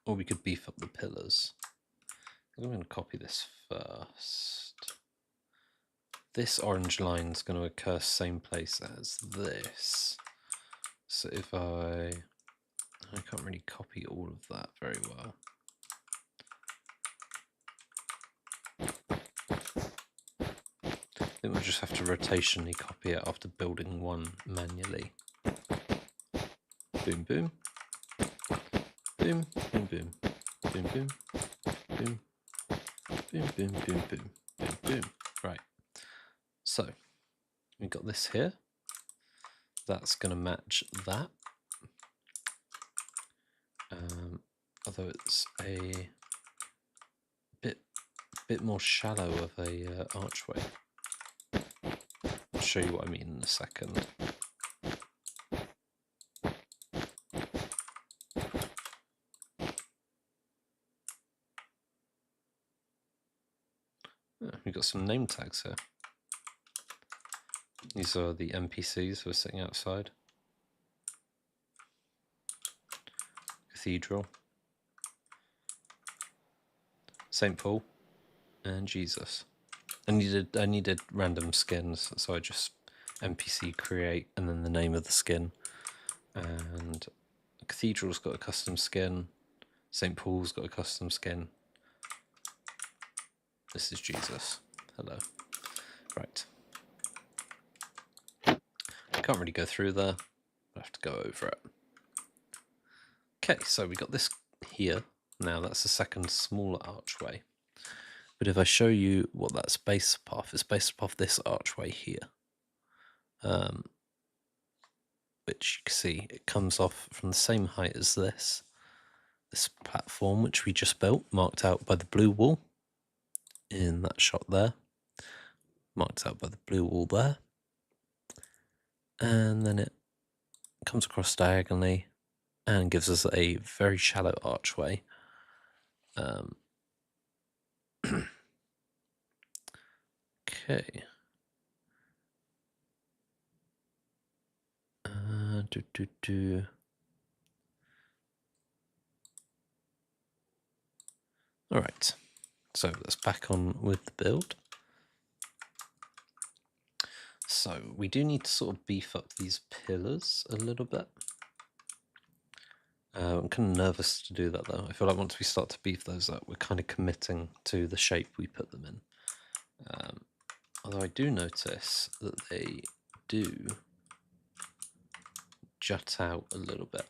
or we could beef up the pillars. I'm going to copy this first. This orange line is going to occur same place as this. So if I can't really copy all of that very well. Then we'll just have to rotationally copy it after building one manually. Boom, boom. Boom, boom, boom. Boom, boom. Boom. Boom, boom, boom, boom. Boom, boom. Right. So, we've got this here. That's going to match that. Although it's a bit more shallow of a archway. I'll show you what I mean in a second. We've got some name tags here. These are the NPCs who are sitting outside. Cathedral. St. Paul. And Jesus. I needed random skins, so I just NPC create and then the name of the skin. And Cathedral's got a custom skin. St. Paul's got a custom skin. This is Jesus. Hello. Right. I can't really go through there. I have to go over it. Okay, so we got this here. Now that's the second smaller archway. But if I show you what that's based off, it's based off this archway here. Which you can see, it comes off from the same height as this platform, which we just built, marked out by the blue wall in that shot there. Marked out by the blue wall there. And then it comes across diagonally and gives us a very shallow archway. Okay. All right. So let's back on with the build. So we do need to sort of beef up these pillars a little bit. I'm kind of nervous to do that though. I feel like once we start to beef those up, we're kind of committing to the shape we put them in. Although I do notice that they do jut out a little bit.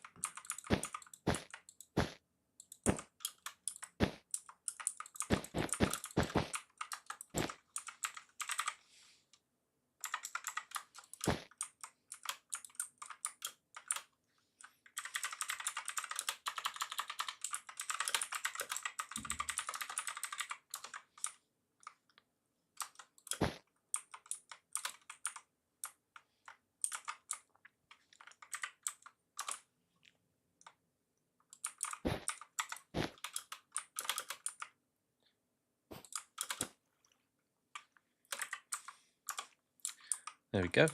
There we go.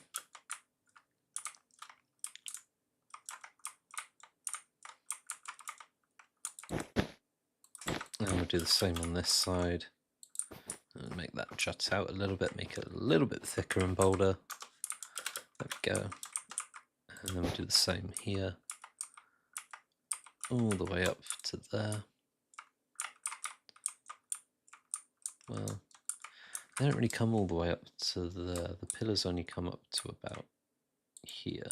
And we'll do the same on this side. And make that jut out a little bit, make it a little bit thicker and bolder. There we go. And then we'll do the same here. All the way up to there. Well, they don't really come all the way up to the pillars only come up to about here.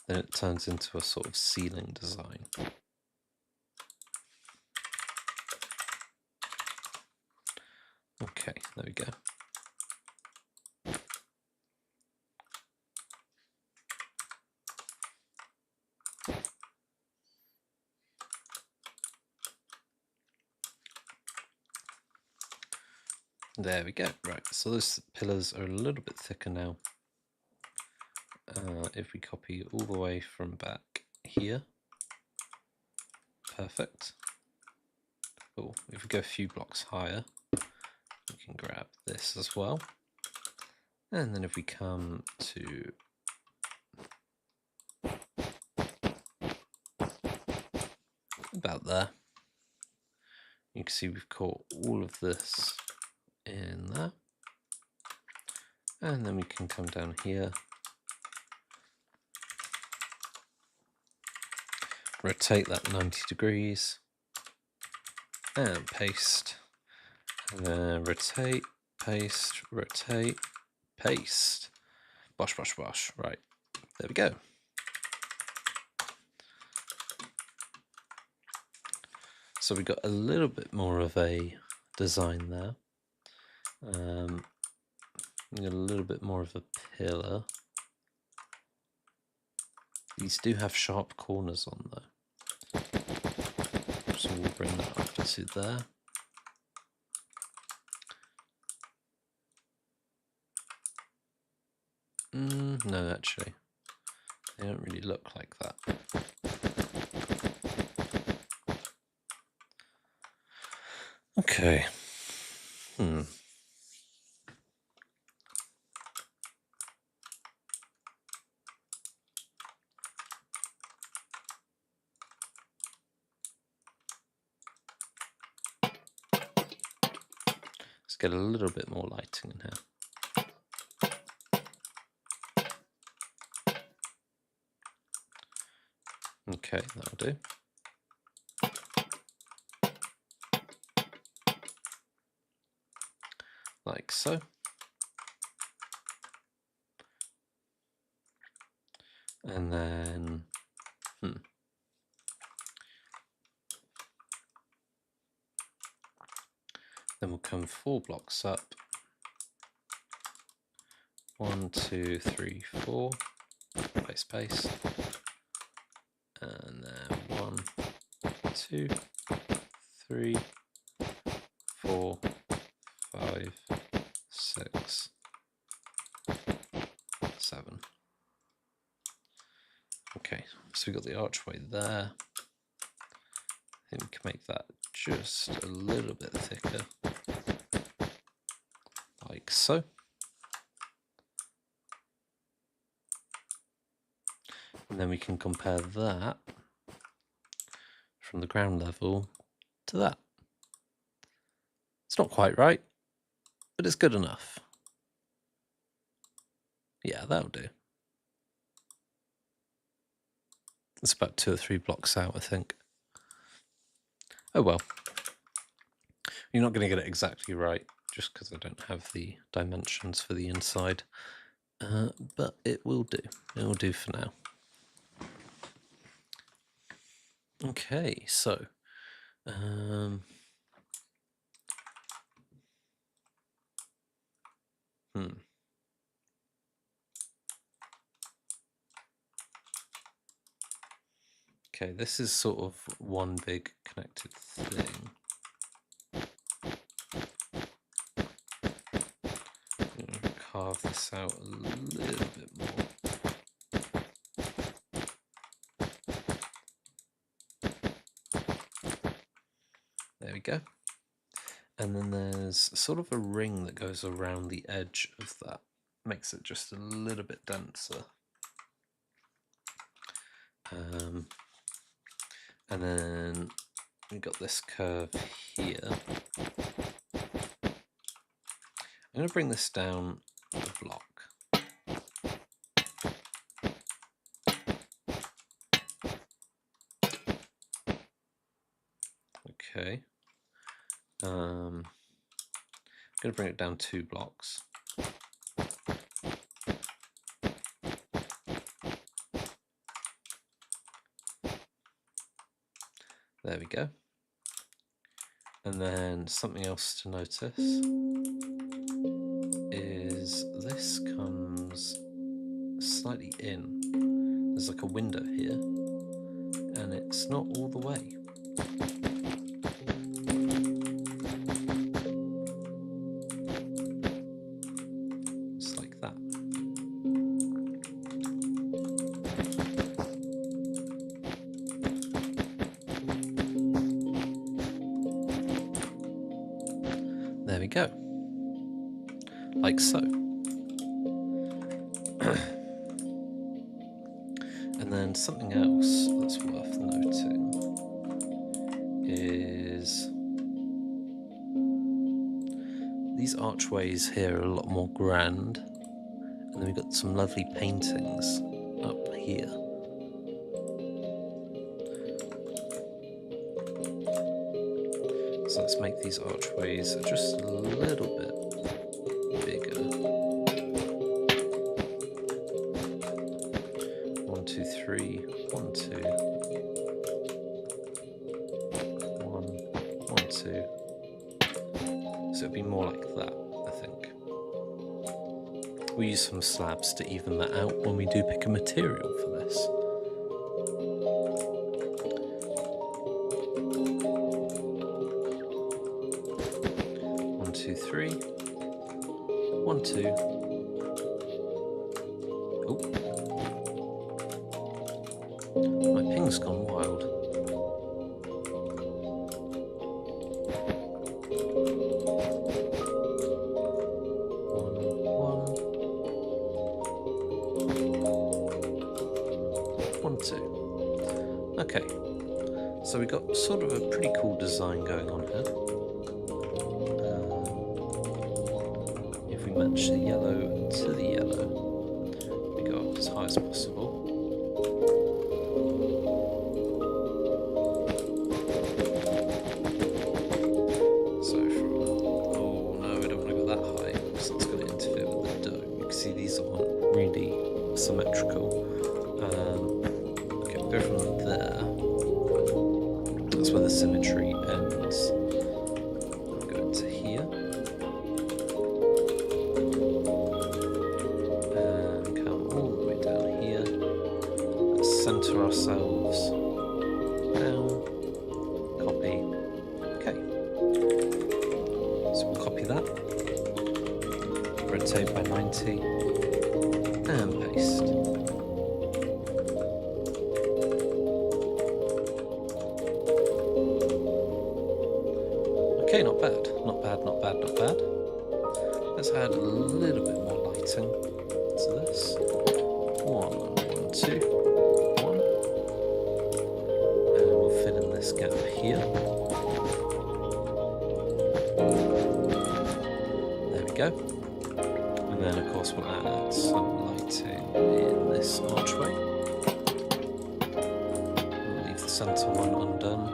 Then it turns into a sort of ceiling design. Okay, there we go. There we go. Right, so those pillars are a little bit thicker now. If we copy all the way from back here, perfect. Cool. If we go a few blocks higher, we can grab this as well. And then if we come to about there, you can see we've caught all of this in there. And then we can come down here, rotate that 90 degrees, and paste, and then rotate, paste, rotate, paste. Bosh, bosh, bosh. Right, there we go. So we got a little bit more of a design there. We got a little bit more of a pillar. These do have sharp corners on though. So we'll bring that up to there. No, actually, they don't really look like that. Okay. Let's get a little bit more lighting in here. Okay, that'll do. Like so. And then, then we'll come 4 blocks up. 1, 2, 3, 4. Paste, paste. And then 1, 2, 3, 4, 5, 6, 7. Okay, so we've got the archway there. I think we can make that just a little bit thicker, like so. And then we can compare that from the ground level to that. It's not quite right, but it's good enough. Yeah, that'll do. It's about 2 or 3 blocks out, I think. Oh well. You're not going to get it exactly right, just because I don't have the dimensions for the inside. But it will do. It will do for now. Okay, so... Okay, this is sort of one big connected thing. I'm going to carve this out a little bit more. There we go. And then there's sort of a ring that goes around the edge of that. Makes it just a little bit denser. And then we've got this curve here. I'm going to bring this down a block. Okay. I'm going to bring it down 2 blocks. There we go. And then something else to notice is this comes slightly in. There's like a window here, and it's not all the way. It's like that. There we go. Like so. And then something else that's worth noting is these archways here are a lot more grand, and then we've got some lovely paintings up here. So let's make these archways just a little bit bigger. 1, 2, 3, 1, 2, 1, 1, 2. So it'd be more like that, I think. We'll use some slabs to even that out when we do pick a material for this. 1, 2, 3. 1, 2. Oh. My ping's gone wild. Okay, so we got sort of a pretty cool design going on here. If we match the yellow to the yellow, we go up as high as possible. So from, oh no, I don't want to go that high because that's going to interfere with the dome. You can see these aren't really symmetrical. Okay, we'll go from there. That's where the symmetry ends. We'll go to here. And come all the way down here. Let's center ourselves. Down. Copy. Okay. So we'll copy that. Rotate by 90. And paste. Okay, not bad, not bad, not bad, not bad. Let's add a little bit more lighting to this. 1, 1, 2, 1. And we'll fill in this gap here. There we go. And then of course we'll add some lighting in this archway. We'll leave the center one undone.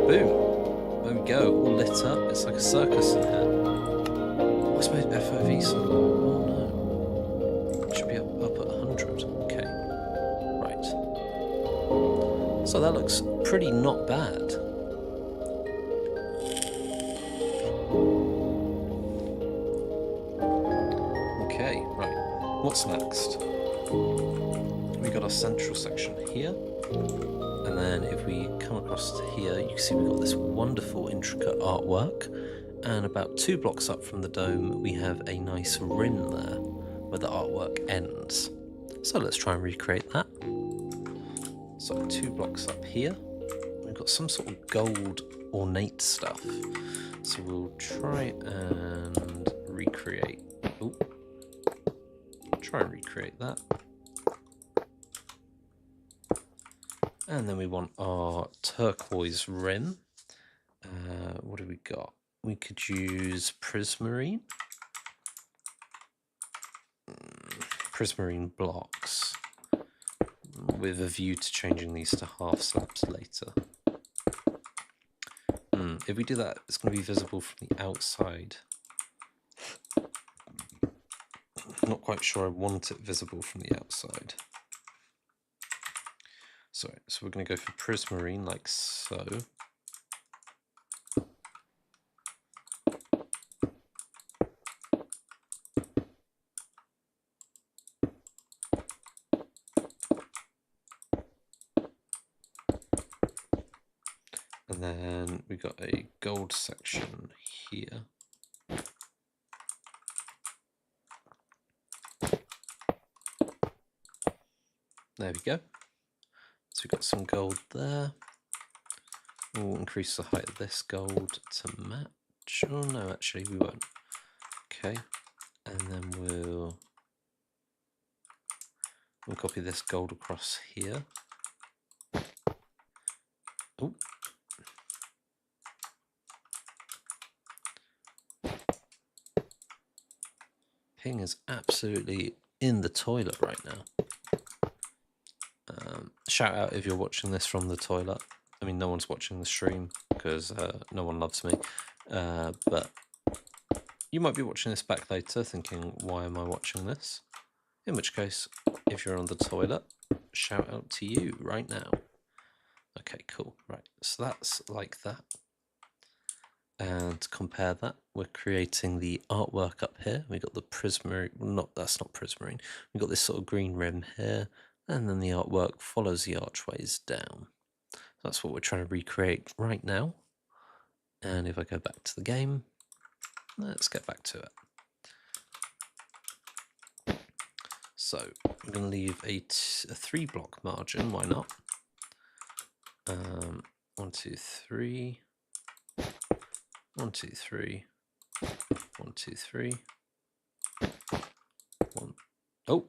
Boom! There we go, all lit up. It's like a circus in here. What's my FOV so low? Oh no. It should be up at 100. Okay. Right. So that looks pretty not bad. Okay, right. What's next? We got our central section here. And then if we come across to here, you can see we've got this wonderful intricate artwork. And about 2 blocks up from the dome, we have a nice rim there where the artwork ends. So let's try and recreate that. So 2 blocks up here, we've got some sort of gold ornate stuff. So we'll try and recreate. Ooh. Try and recreate that. And then we want our turquoise rim. What do we got? We could use prismarine. Prismarine blocks with a view to changing these to half slabs later. If we do that, it's going to be visible from the outside. Not quite sure I want it visible from the outside. So we're going to go for prismarine like so. And then we got a gold section here. There we go. So we've got some gold there. We'll increase the height of this gold to match. Oh no, actually we won't. Okay, and then we'll copy this gold across here. Oh. Ping is absolutely in the toilet right now. Shout out if you're watching this from the toilet. I mean, no one's watching the stream because no one loves me. But you might be watching this back later thinking, why am I watching this? In which case, if you're on the toilet, shout out to you right now. Okay, cool. Right, so that's like that. And to compare that, we're creating the artwork up here. We got the prismarine, that's not prismarine. We got this sort of green rim here, and then the artwork follows the archways down. That's what we're trying to recreate right now. And if I go back to the game, let's get back to it. So I'm going to leave a 3-block margin. Why not? 1, 2, 3. 1, 2, 3. 1, 2, 3. 1. Oh.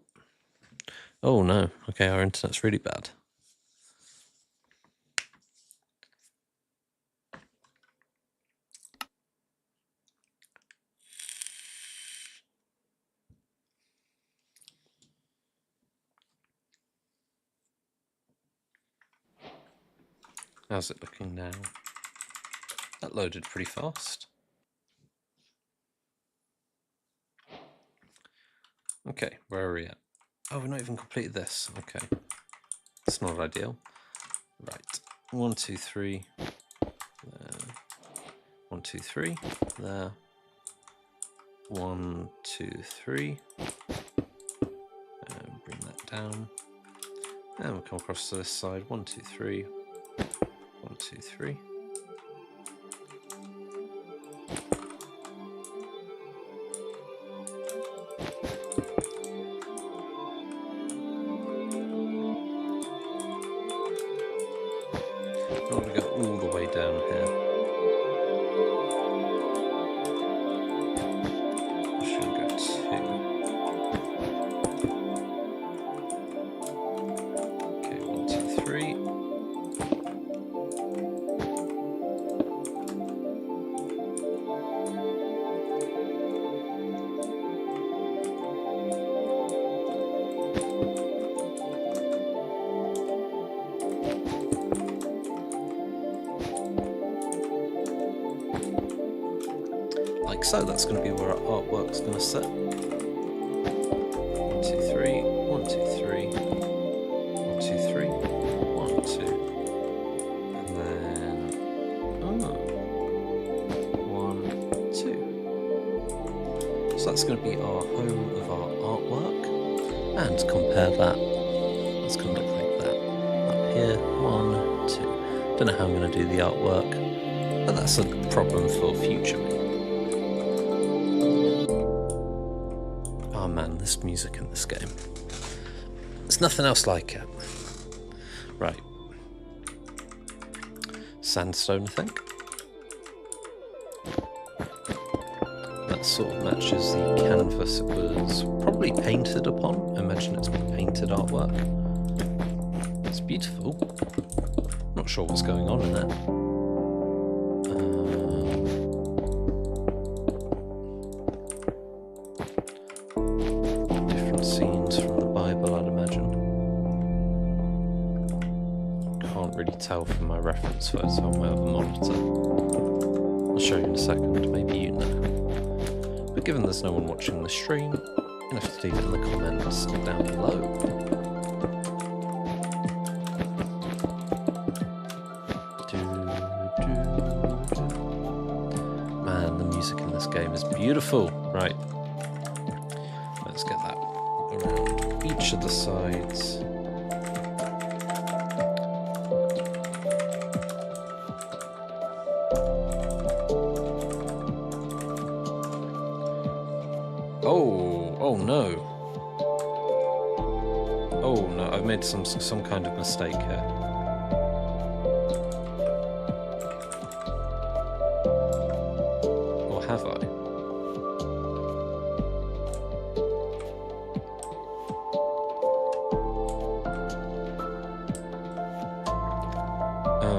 Oh no. Okay, our internet's really bad. How's it looking now? That loaded pretty fast. Okay, where are we at? Oh, we're not even completed this. Okay. That's not ideal. Right. 1, 2, 3. There. 1, 2, 3. There. 1, 2, 3. And bring that down. And we'll come across to this side. 1, 2, 3. 1, 2, 3. I'm going to go all the way down here. I should go 2. Okay, 1, 2, 3. Like so, that's going to be where our artwork's going to sit. 1, 2, 3, 1, 2, 3, 1, 2, 3, 1, 2, and then 1, 2. So that's going to be our home of our artwork, and to compare that, it's going to look like that. Up here, 1, 2. Don't know how I'm going to do the artwork, but that's a problem for future me. Oh man, this music in this game. There's nothing else like it. Right. Sandstone, I think. That sort of matches the canvas it was probably painted upon. I imagine it's been painted artwork. It's beautiful. Not sure what's going on in there. Tell from my reference photos on my other monitor. I'll show you in a second, maybe you know. But given there's no one watching the stream, you're going to have to leave it in the comments down below. Man, the music in this game is beautiful. Right. Let's get that around each of the sides. Oh no. Oh no, I've made some kind of mistake here. have I?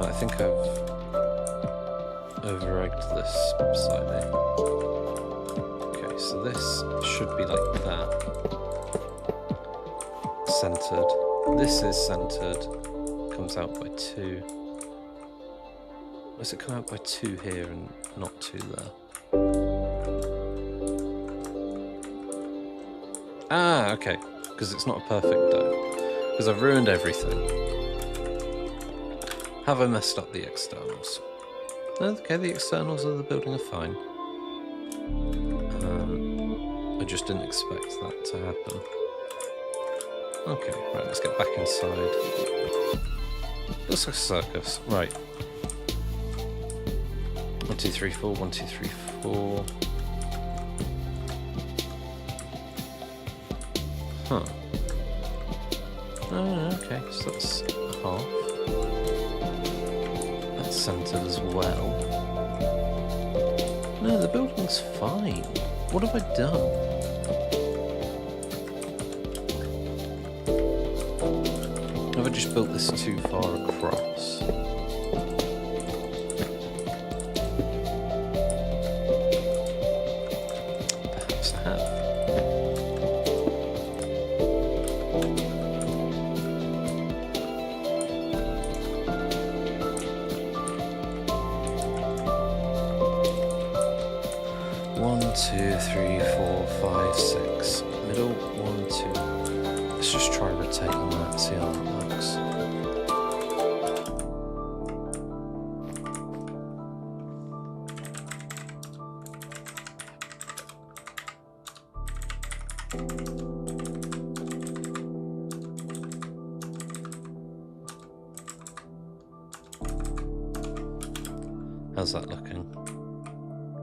I think I've over-egged this slightly. Okay, so this should be like that. Centered. This is centered. Comes out by 2. Does it come out by 2 here and not 2 there? Ah, okay. Because it's not a perfect dome. Because I've ruined everything. Have I messed up the externals? No, okay, the externals of the building are fine. I just didn't expect that to happen. Okay, right, let's get back inside. Looks like a circus. Right. 1, 2, 3, 4, 1, 2, 3, 4. Huh. Oh, okay, so that's half. That's centered as well. No, the building's fine. What have I done? Have I just built this too far across? Perhaps I have. One, 2, 3, 4, 5, 6. Middle, 1, 2. Let's just try rotating that, see how that looks. How's that looking?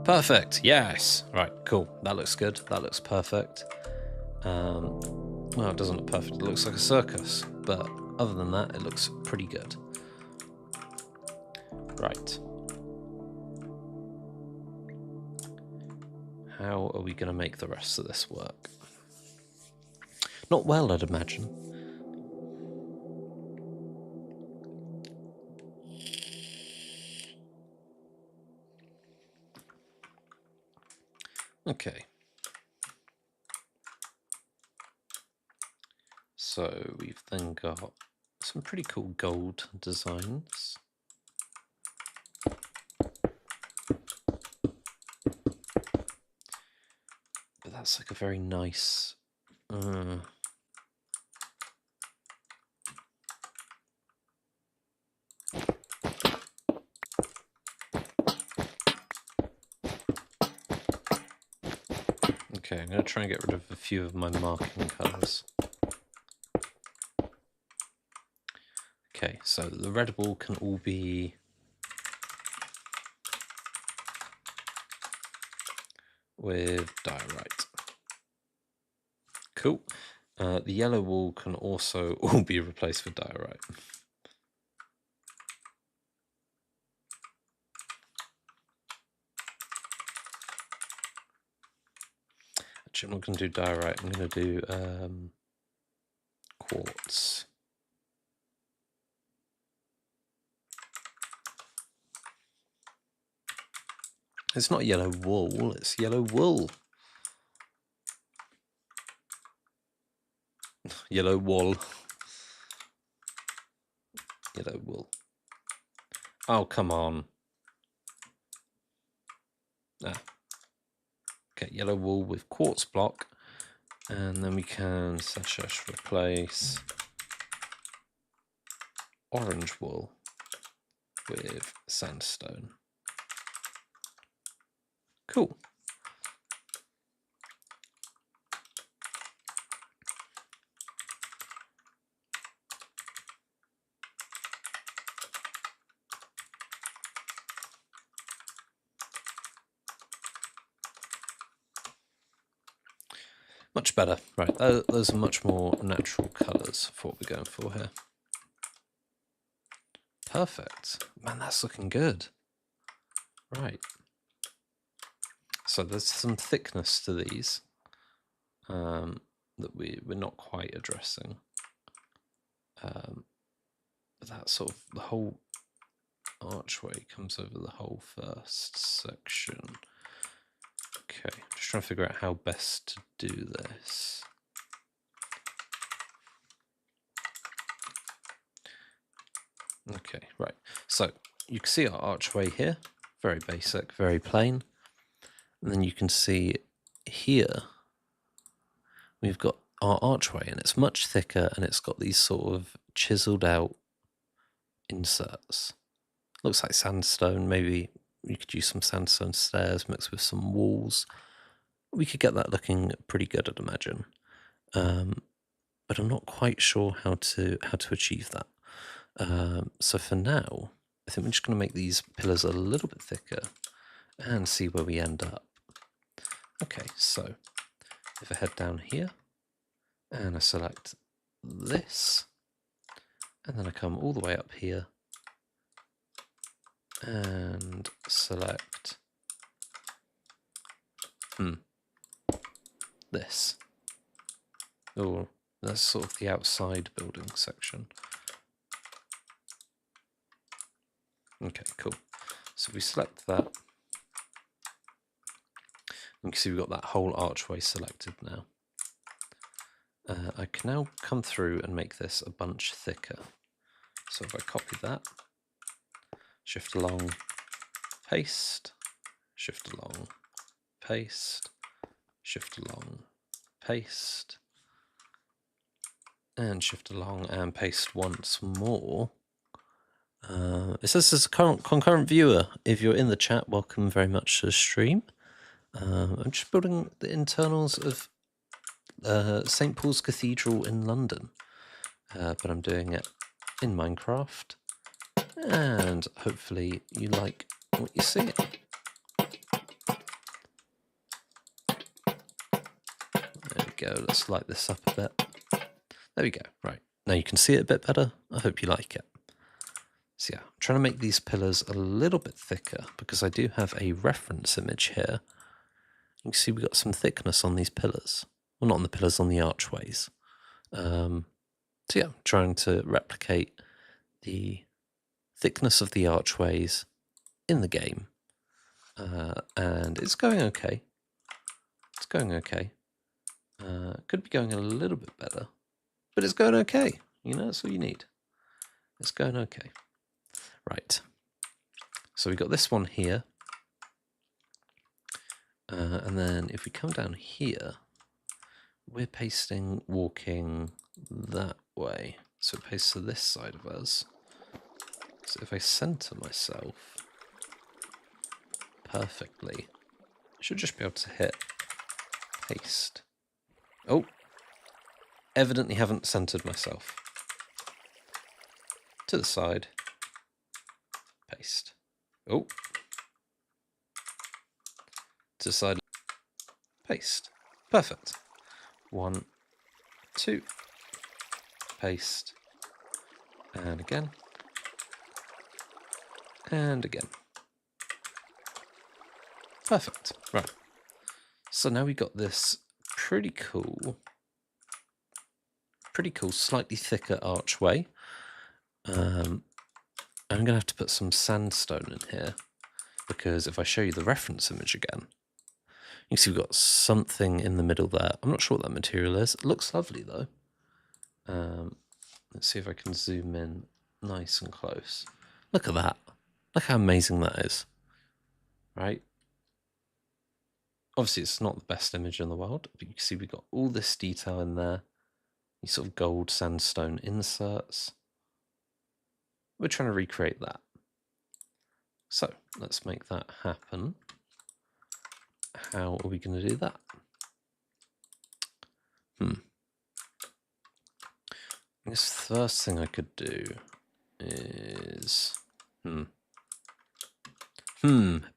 Perfect, yes! Right, cool. That looks good. That looks perfect. Well, it doesn't look perfect. It looks like a circus. But other than that, it looks pretty good. Right. How are we going to make the rest of this work? Not well, I'd imagine. Okay. So we've then got some pretty cool gold designs. But that's like a very nice... Okay, I'm going to try and get rid of a few of my marking colours. Okay, so the red wall can all be with diorite. Cool. The yellow wall can also all be replaced with diorite. Actually, I'm not going to do diorite, I'm going to do quartz. It's not yellow wool, it's yellow wool. Yellow wool. Yellow wool. Oh, come on. Ah. Okay, yellow wool with quartz block. And then we can / replace orange wool with sandstone. Cool. Much better. Right, those are much more natural colours for what we're going for here. Perfect. Man, that's looking good. Right. So there's some thickness to these that we're not quite addressing. But that sort of, the whole archway comes over the whole first section. Okay, just trying to figure out how best to do this. Okay, right. So you can see our archway here, very basic, very plain. And then you can see here, we've got our archway, and it's much thicker, and it's got these sort of chiseled out inserts. Looks like sandstone. Maybe you could use some sandstone stairs mixed with some walls. We could get that looking pretty good, I'd imagine. But I'm not quite sure how to achieve that. So for now, I think we're just going to make these pillars a little bit thicker and see where we end up. Okay, so if I head down here and I select this, and then I come all the way up here and select this. Oh, that's sort of the outside building section. Okay, cool. So we select that. You can see we've got that whole archway selected now. I can now come through and make this a bunch thicker. So if I copy that, shift along, paste, shift along, paste, shift along, paste, and shift along and paste once more. It says there's a concurrent viewer. If you're in the chat, welcome very much to the stream. I'm just building the internals of St. Paul's Cathedral in London, but I'm doing it in Minecraft, and hopefully you like what you see. There we go, let's light this up a bit. There we go, right. Now you can see it a bit better. I hope you like it. So yeah, I'm trying to make these pillars a little bit thicker because I do have a reference image here. You can see we've got some thickness on these pillars. Well, not on the pillars, on the archways. So yeah, I'm trying to replicate the thickness of the archways in the game. And it's going okay. It's going okay. Could be going a little bit better, but it's going okay. You know, that's all you need. It's going okay. Right. So we got this one here. And then if we come down here, we're pasting walking that way. So it pastes to this side of us. So if I center myself perfectly, I should just be able to hit paste. Oh, evidently haven't centered myself. To the side, paste. Oh, to the side, paste. Perfect. 1, 2, paste, and again, and again. Perfect. Right. So now we've got this pretty cool, slightly thicker archway. I'm going to have to put some sandstone in here because if I show you the reference image again, you can see we've got something in the middle there. I'm not sure what that material is. It looks lovely though. Let's see if I can zoom in nice and close. Look at that. Look how amazing that is. Right? Obviously, it's not the best image in the world, but you can see we've got all this detail in there. These sort of gold sandstone inserts. We're trying to recreate that. So let's make that happen. How are we going to do that? I guess the first thing I could do is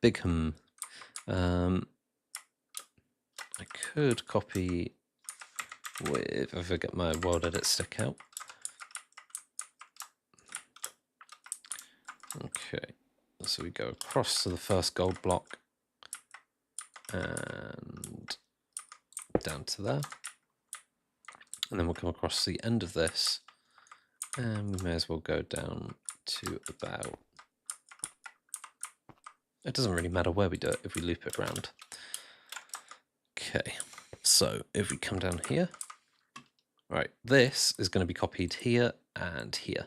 big I could copy with, if I get my world edit stick out. Okay, so we go across to the first gold block. and down to there. And then we'll come across the end of this, and we may as well go down to about... It doesn't really matter where we do it if we loop it around. Okay, so if we come down here, right, this is going to be copied here and here.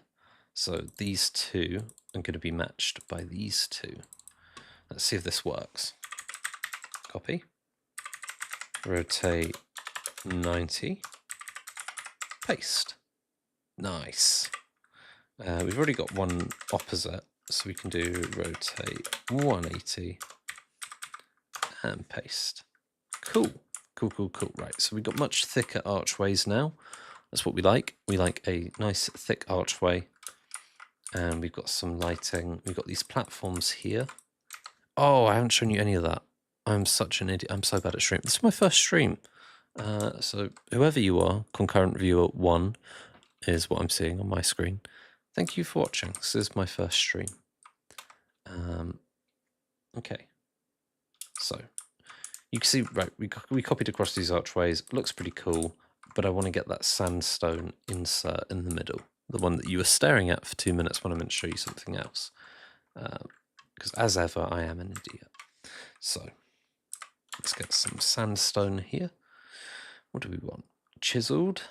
So these two are going to be matched by these two. Let's see if this works. Copy, rotate 90, paste. Nice. We've already got one opposite, so we can do rotate 180 and paste. Cool. Right, so we've got much thicker archways now. That's what we like. We like a nice thick archway. And we've got some lighting. We've got these platforms here. Oh, I haven't shown you any of that. I'm such an idiot. I'm so bad at stream. This is my first stream. So whoever you are, concurrent viewer 1 is what I'm seeing on my screen. Thank you for watching. This is my first stream. Okay. So you can see, right, we copied across these archways. Looks pretty cool, but I want to get that sandstone insert in the middle. The one that you were staring at for 2 minutes when I meant to show you something else. Because as ever, I am an idiot. So let's get some sandstone here. What do we want? Chiseled,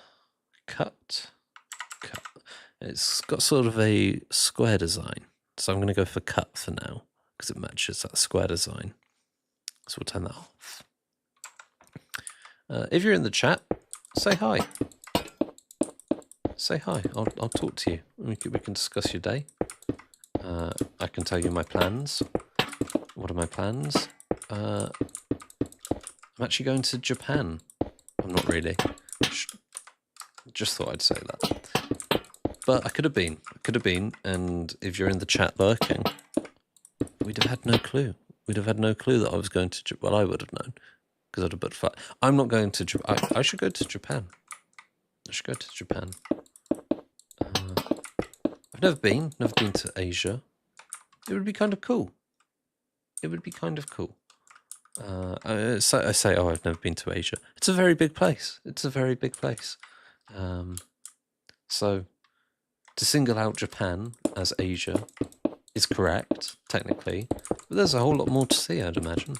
cut. It's got sort of a square design. So I'm going to go for cut for now, because it matches that square design. So we'll turn that off. If you're in the chat, say hi. Say hi. I'll talk to you. We can discuss your day. I can tell you my plans. What are my plans? I'm actually going to Japan. I'm not really. Just thought I'd say that. But I could have been. And if you're in the chat lurking, we'd have had no clue. We'd have had no clue that I was going to Japan. Well, I would have known, because I'd have put fat. I'm not going to Japan. I should go to Japan. I should go to Japan. I've never been to Asia. It would be kind of cool. I say, oh, I've never been to Asia. It's a very big place. So to single out Japan as Asia is correct, technically, but there's a whole lot more to see, I'd imagine.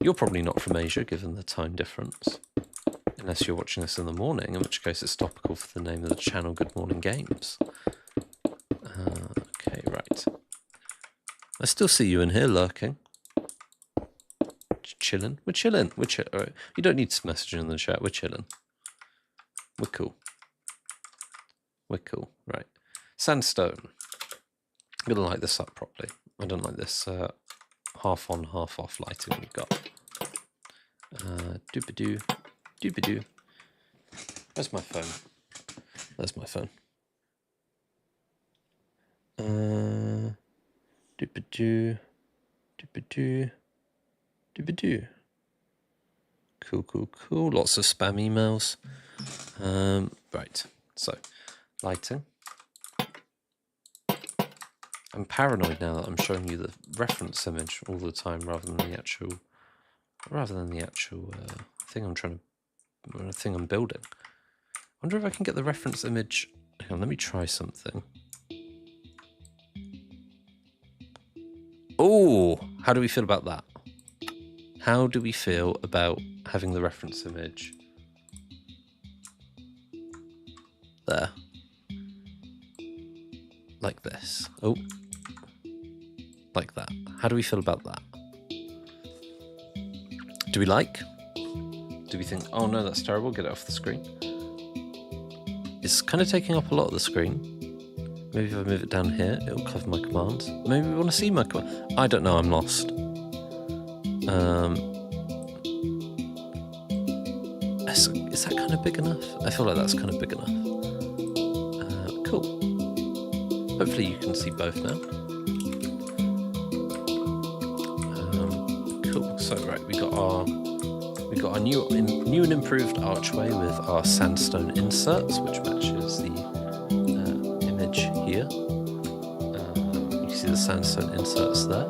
You're probably not from Asia, given the time difference. Unless you're watching this in the morning, in which case it's topical for the name of the channel, Good Morning Games. Okay, right. I still see you in here lurking. Chilling. We're chilling. Right. You don't need to message in the chat. We're chilling. We're cool. Right. Sandstone. I'm going to light this up properly. I don't like this half on, half off lighting we've got. Doobadoo. Doobadoo. Where's my phone? There's my phone. Doobadoo. Doobadoo. Doobadoo. Cool. Lots of spam emails. Right. So, lighting. I'm paranoid now that I'm showing you the reference image all the time rather than the actual thing I'm building. I wonder if I can get the reference image. Hang on, let me try something. Oh, how do we feel about that? How do we feel about having the reference image there? Like this. Oh. Like that. How do we feel about that? Do we like? Do we think, oh no, that's terrible, get it off the screen? It's kind of taking up a lot of the screen. Maybe if I move it down here, it'll cover my commands. Maybe we want to see my command. I don't know, I'm lost. Is that kind of big enough? I feel like that's kind of big enough. Cool. Hopefully you can see both now. Cool. So right, we got our new and improved archway with our sandstone inserts, which matches the image here. You can see see the sandstone inserts there.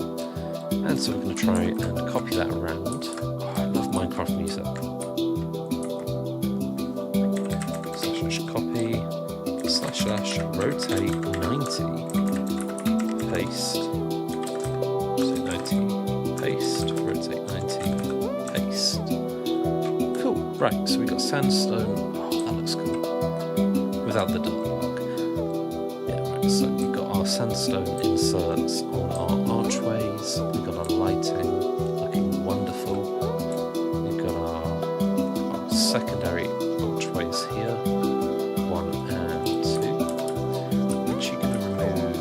And so we're going to try and copy that around. Oh, I love Minecraft music. / copy / rotate 90. Paste. Rotate 90. Paste. Rotate 90. Paste. Cool. Right, so we got sandstone. Oh, that looks cool. Without the dark work. Yeah, right, so we've got our sandstone inserts on our archways. We've got our lighting looking wonderful. We've got our secondary archways here. 1 and 2. Which you're going to remove.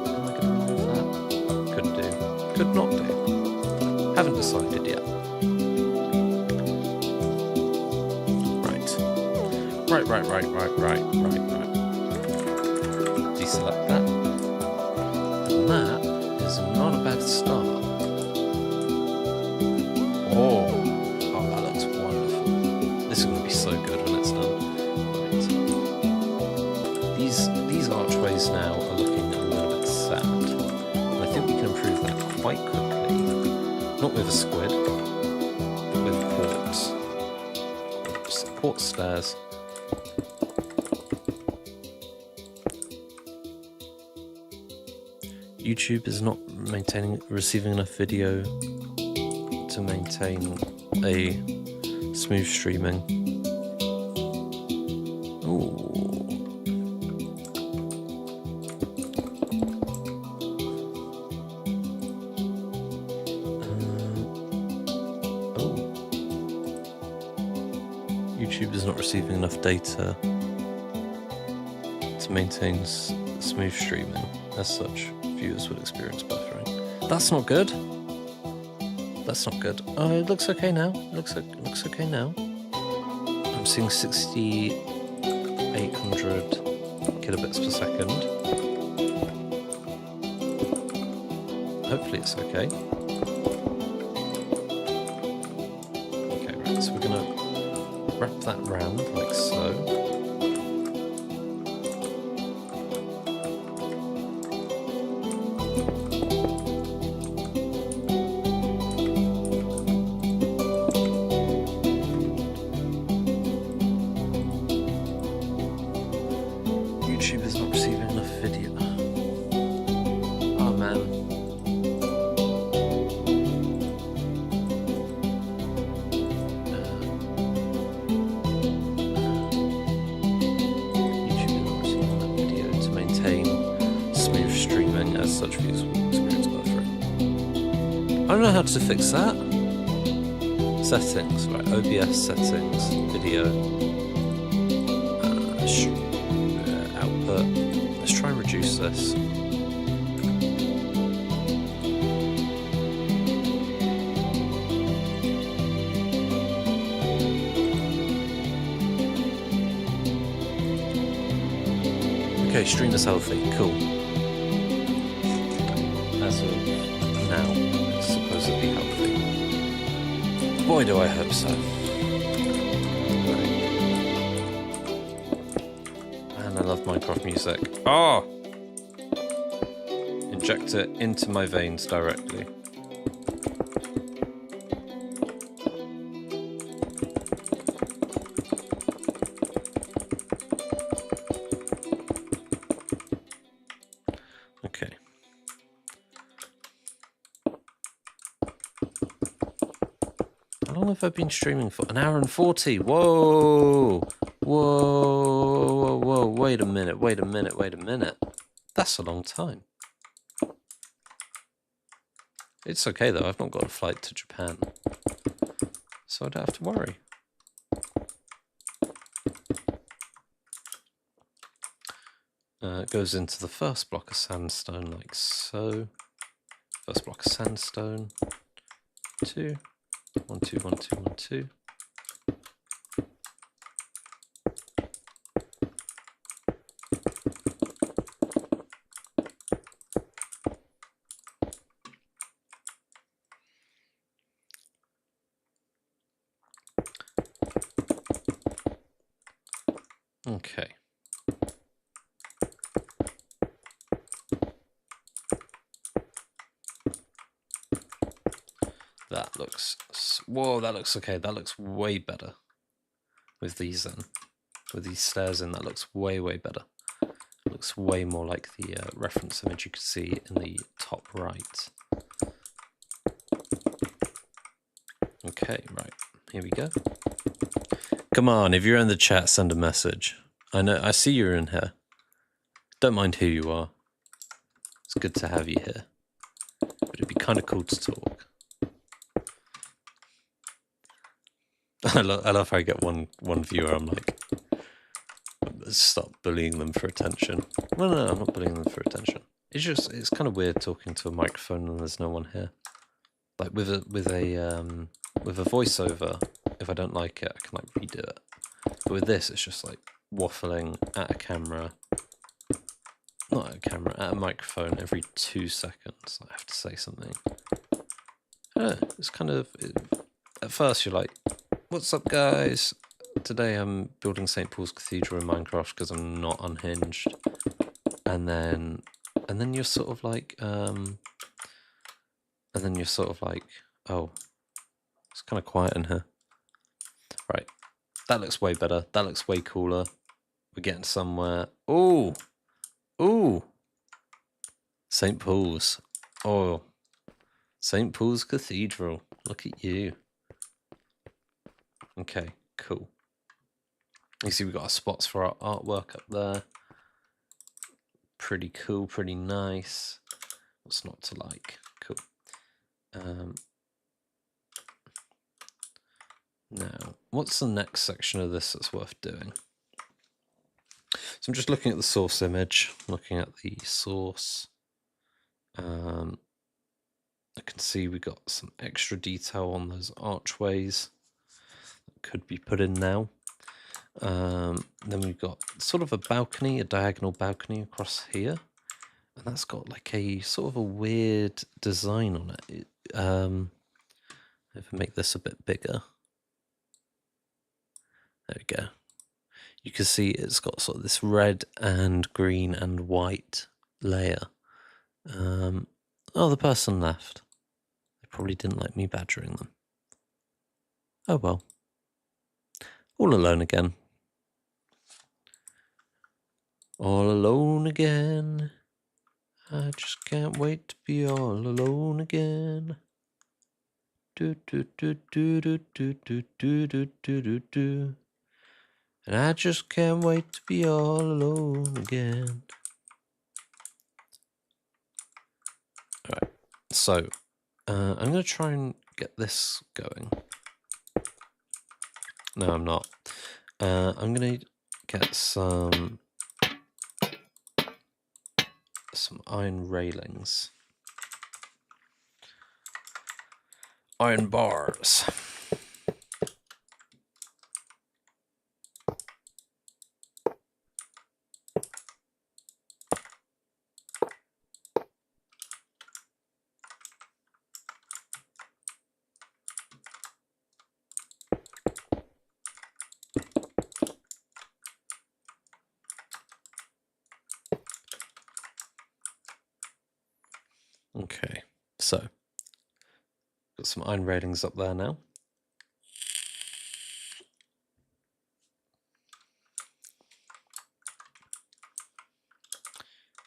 Am I going to remove that? Could do. Could not do. Haven't decided yet. Right. Deselect that. And that is not a bad start. Oh, that looks wonderful. This is going to be so good when it's done. Right. These archways now are looking a little bit sad. And I think we can improve that quite quickly. Not with a squid, but with quartz. Quartz stairs. YouTube is not receiving enough video to maintain a smooth streaming. Ooh. YouTube is not receiving enough data to maintain smooth streaming. As such, viewers will experience buffering. That's not good. That's not good. Oh, it looks okay now. Looks okay now. I'm seeing 6,800 kilobits per second. Hopefully it's okay. Okay, right. So we're gonna wrap that round like so. YouTube is not receiving enough video. Oh man. YouTube is not receiving enough video to maintain smooth streaming, as such views will experience buffering. I don't know how to fix that. Settings, right, OBS settings, video. Output. Let's try and reduce this. Okay, stream is healthy, cool. As of now, it's supposedly healthy. Boy, do I hope so. I love Minecraft music. Oh! Inject it into my veins directly. Okay. How long have I been streaming for? 1 hour and 40. Whoa! Whoa, wait a minute. That's a long time. It's okay though, I've not got a flight to Japan, so I don't have to worry. It goes into the first block of sandstone like so. First block of sandstone. 2. 1, 2, 1, 2, 1, 2. Okay. looks... Whoa, that looks okay. That looks way better. With these then. With these stairs in, that looks way, way better. It looks way more like the reference image you can see in the top right. Okay, right. Here we go. Come on, if you're in the chat, send a message. I see you're in here. Don't mind who you are. It's good to have you here. But it'd be kind of cool to talk. I love how I get one viewer, I'm like, stop bullying them for attention. Well, no, I'm not bullying them for attention. It's kind of weird talking to a microphone and there's no one here. Like with a voiceover, if I don't like it, I can like redo it. But with this, it's just like waffling at a camera. Not at a camera, at a microphone every 2 seconds. I have to say something. I don't know, it's kind of... at first you're like, what's up guys? Today I'm building St. Paul's Cathedral in Minecraft because I'm not unhinged. And then you're sort of like, oh, it's kind of quiet in here. Right, that looks way better. That looks way cooler. We're getting somewhere. Ooh, ooh, St. Paul's. Oh, St. Paul's Cathedral. Look at you. Okay, cool. You see we've got our spots for our artwork up there. Pretty cool, pretty nice. What's not to like? Cool. Now, what's the next section of this that's worth doing? So I'm just looking at the source image, looking at the source. I can see we got some extra detail on those archways that could be put in now. Then we've got sort of a balcony, a diagonal balcony across here. And that's got like a sort of a weird design on it. If I make this a bit bigger. There we go. You can see it's got sort of this red and green and white layer. Oh, the person left. They probably didn't like me badgering them. Oh well. All alone again. All alone again. I just can't wait to be all alone again. Do do do do do do do do do do do. And I just can't wait to be all alone again. Alright, so I'm going to try and get this going. No, I'm not. I'm going to get some iron railings. Iron bars. Okay, so got some iron railings up there now.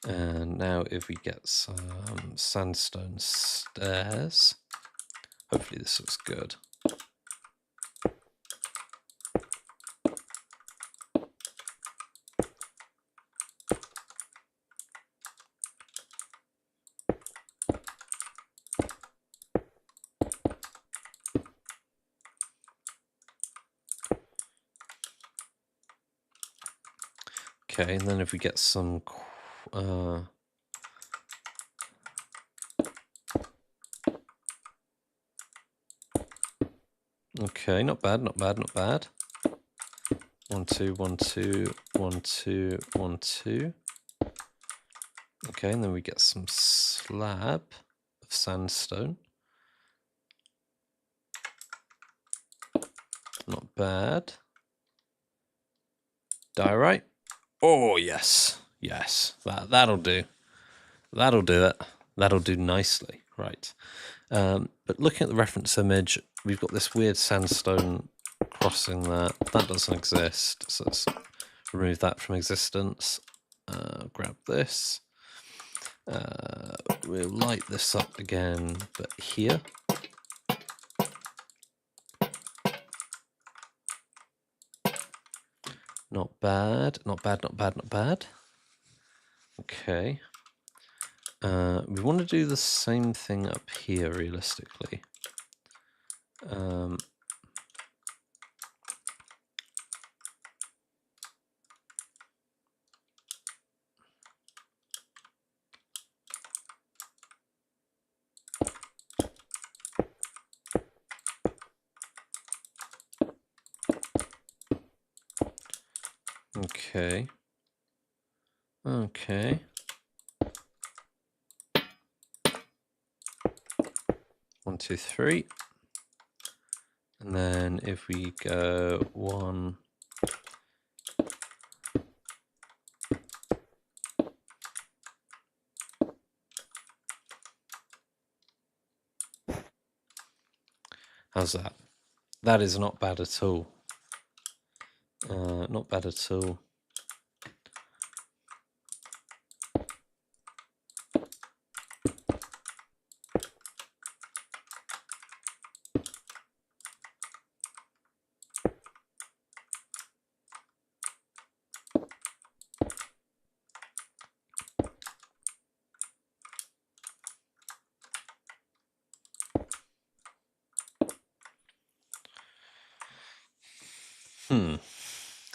And now if we get some sandstone stairs, hopefully this looks good. Okay, and then if we get some okay, not bad, not bad, not bad. 1 2 1 2 1 2 1 2. Okay, and then we get some slab of sandstone. Not bad. Diorite. Oh yes, yes, that'll do. That'll do it. That'll do nicely. Right. But looking at the reference image, we've got this weird sandstone crossing that. That doesn't exist, so let's remove that from existence. Grab this. We'll light this up again, but here. Not bad, not bad, not bad, not bad. Okay. We want to do the same thing up here, realistically. Okay. Okay. One, two, three. And then if we go one. How's that? That is not bad at all. Not bad at all.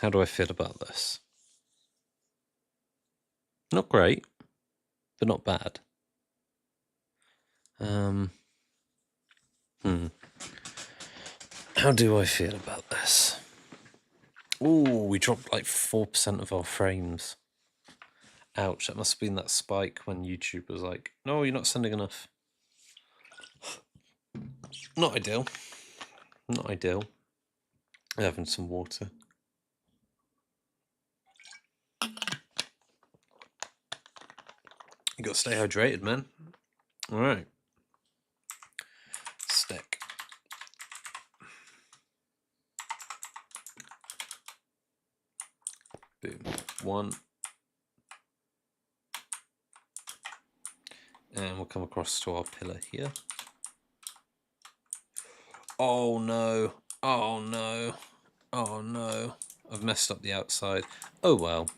How do I feel about this? Not great, but not bad. How do I feel about this? Ooh, we dropped like 4% of our frames. Ouch, that must have been that spike when YouTube was like, no, you're not sending enough. Not ideal. Not ideal. Having some water. You got to stay hydrated, man. All right. Stick. Boom. One. And we'll come across to our pillar here. Oh no. Oh no. Oh no. I've messed up the outside. Oh well.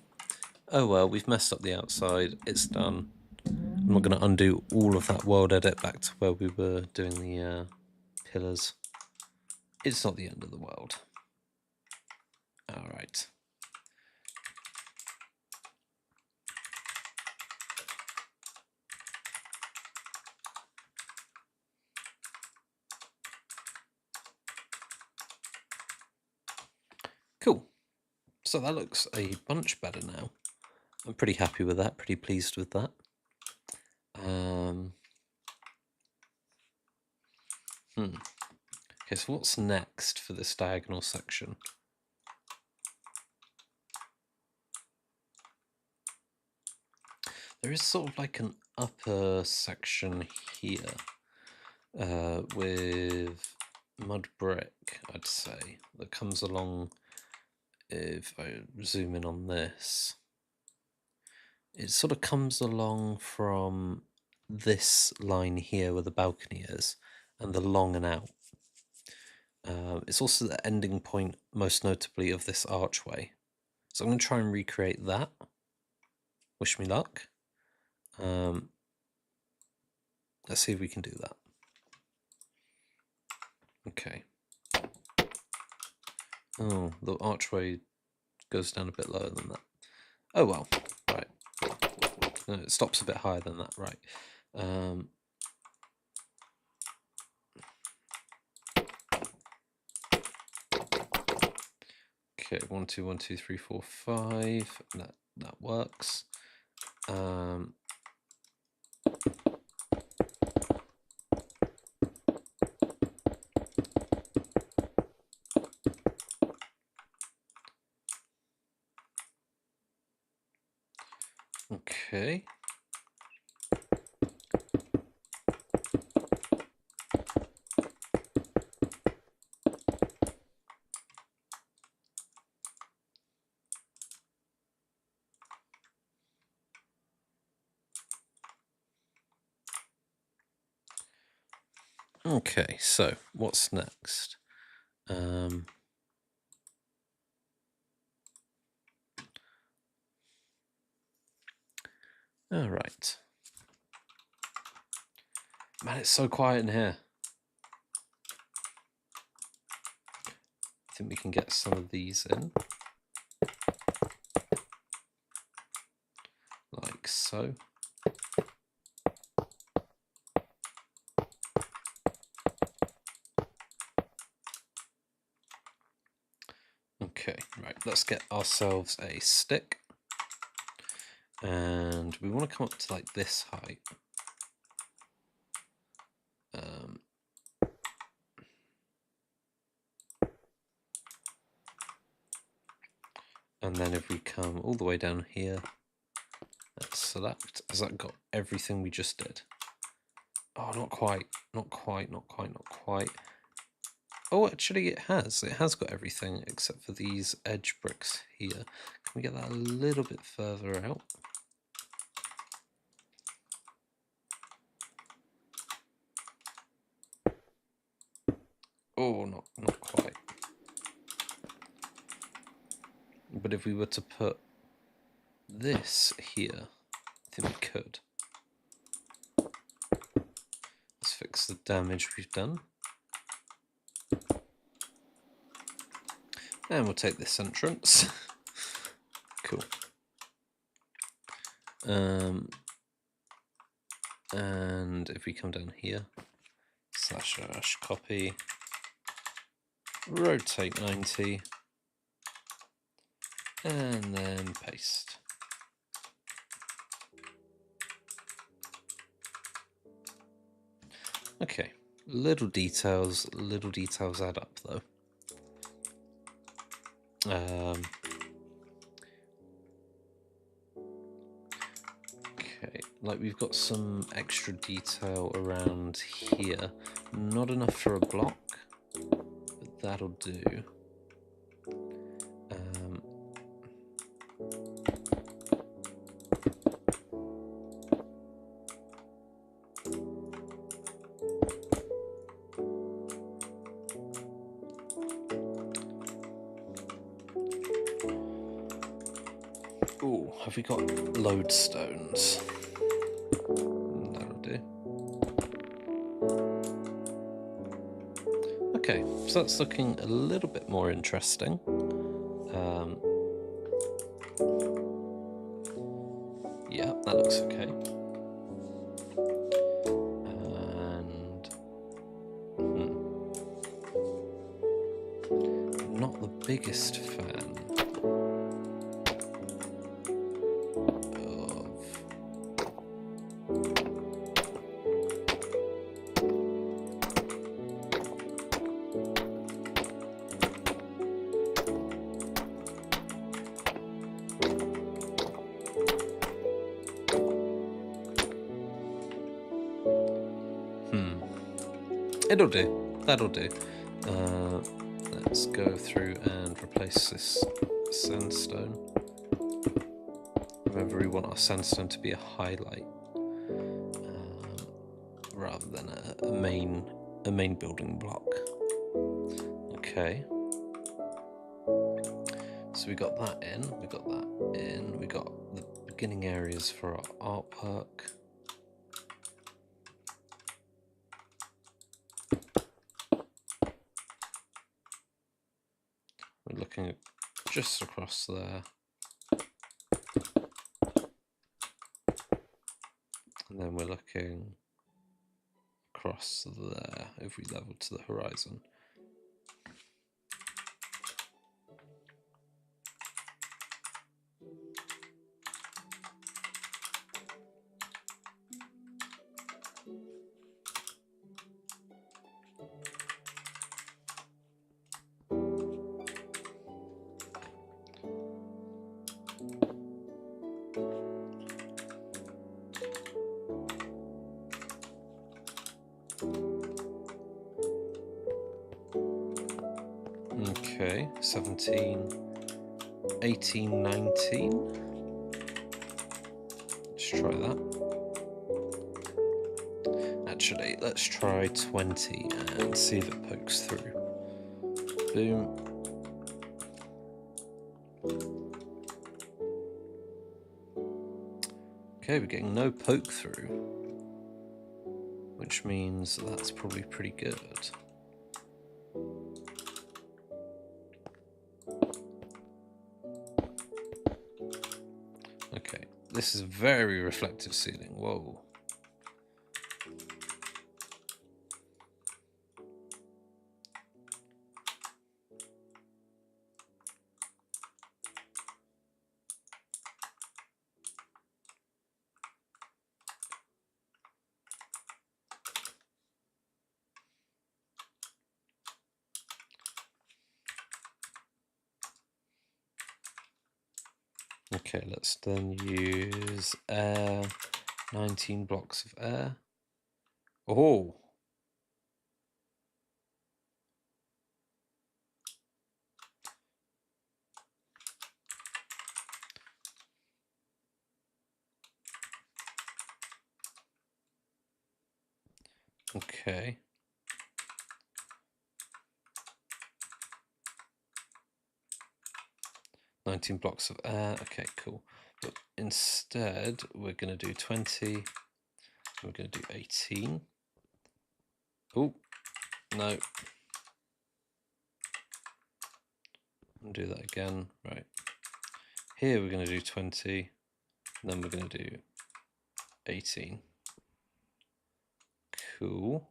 Oh well, we've messed up the outside. It's done. I'm not going to undo all of that world edit back to where we were doing the pillars. It's not the end of the world. All right. Cool. So that looks a bunch better now. I'm pretty happy with that, pretty pleased with that. Okay, so what's next for this diagonal section? There is sort of like an upper section here with mud brick, I'd say, that comes along. If I zoom in on this, it sort of comes along from this line here where the balcony is and the long and out. It's also the ending point, most notably, of this archway. So I'm going to try and recreate that. Wish me luck. Let's see if we can do that. Okay. Oh, the archway goes down a bit lower than that. Oh well, right. No, it stops a bit higher than that, right. Okay, 1, 2, 1, 2, 3, 4, 5. That works. Okay. Okay, so what's next? All right. Man, it's so quiet in here. I think we can get some of these in. Like so. Okay, right, let's get ourselves a stick. And we want to come up to like this height. And then if we come all the way down here, let's select. Has that got everything we just did? Oh, not quite, not quite, not quite, not quite. Oh, actually it has. It has got everything except for these edge bricks here. Can we get that a little bit further out? Oh, not quite. But if we were to put this here, I think we could. Let's fix the damage we've done. And we'll take this entrance. Cool. And if we come down here, / copy, rotate 90, and then paste. Okay, little details add up though. Okay, like we've got some extra detail around here. Not enough for a block, but that'll do. Oh, have we got lodestones? That'll do. Okay, so that's looking a little bit more interesting. Yeah, that looks okay. And not the biggest fan of It'll do. That'll do. Let's go through and replace this sandstone. Remember, we want our sandstone to be a highlight rather than a main building block. Okay. So we got that in. We got that in. We got the beginning areas for our artwork. We're looking just across there. And then we're looking across there if we level to the horizon. Okay, 17, 18, 19. Let's try that. Actually, let's try 20 and see if it pokes through. Boom. Okay, we're getting no poke through, which means that's probably pretty good. Okay, this is a very reflective ceiling. Whoa. Okay, let's then use air, 19 blocks of air. Oh! Okay. $19 blocks of air. Okay, cool. But instead, we're going to do 20. We're going to do 18. Oh, no. I'll do that again. Right. Here we're going to do 20. And then we're going to do 18. Cool.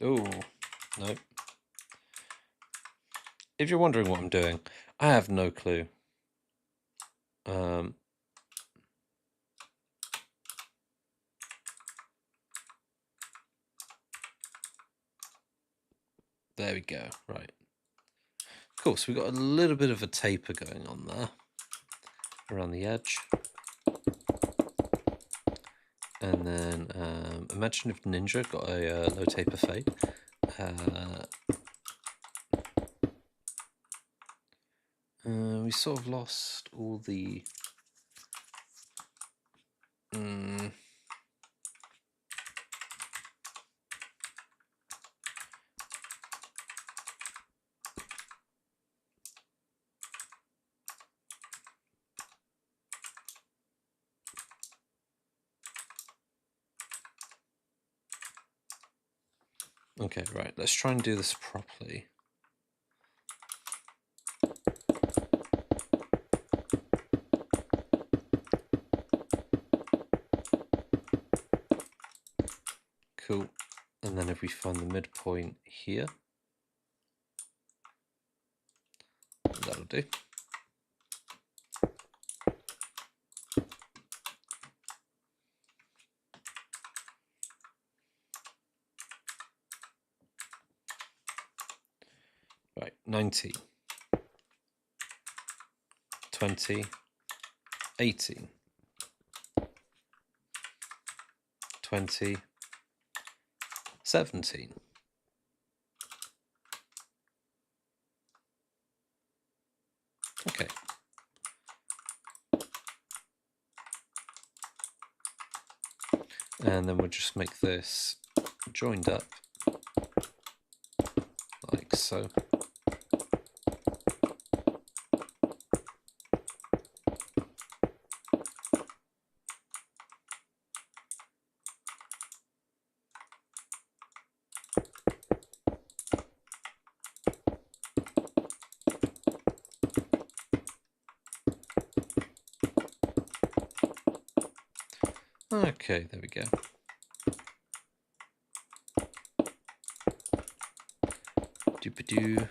Oh, no. If you're wondering what I'm doing, I have no clue. There we go. Right. Cool. So we've got a little bit of a taper going on there around the edge. And then imagine if Ninja got a low taper fade. We sort of lost all the... Okay, right, let's try and do this properly. Cool. And then if we find the midpoint here, that'll do. Right, 19, 20, 18, 20, 17. Okay. And then we'll just make this joined up like so. Okay, there we go. Doop-a-doo.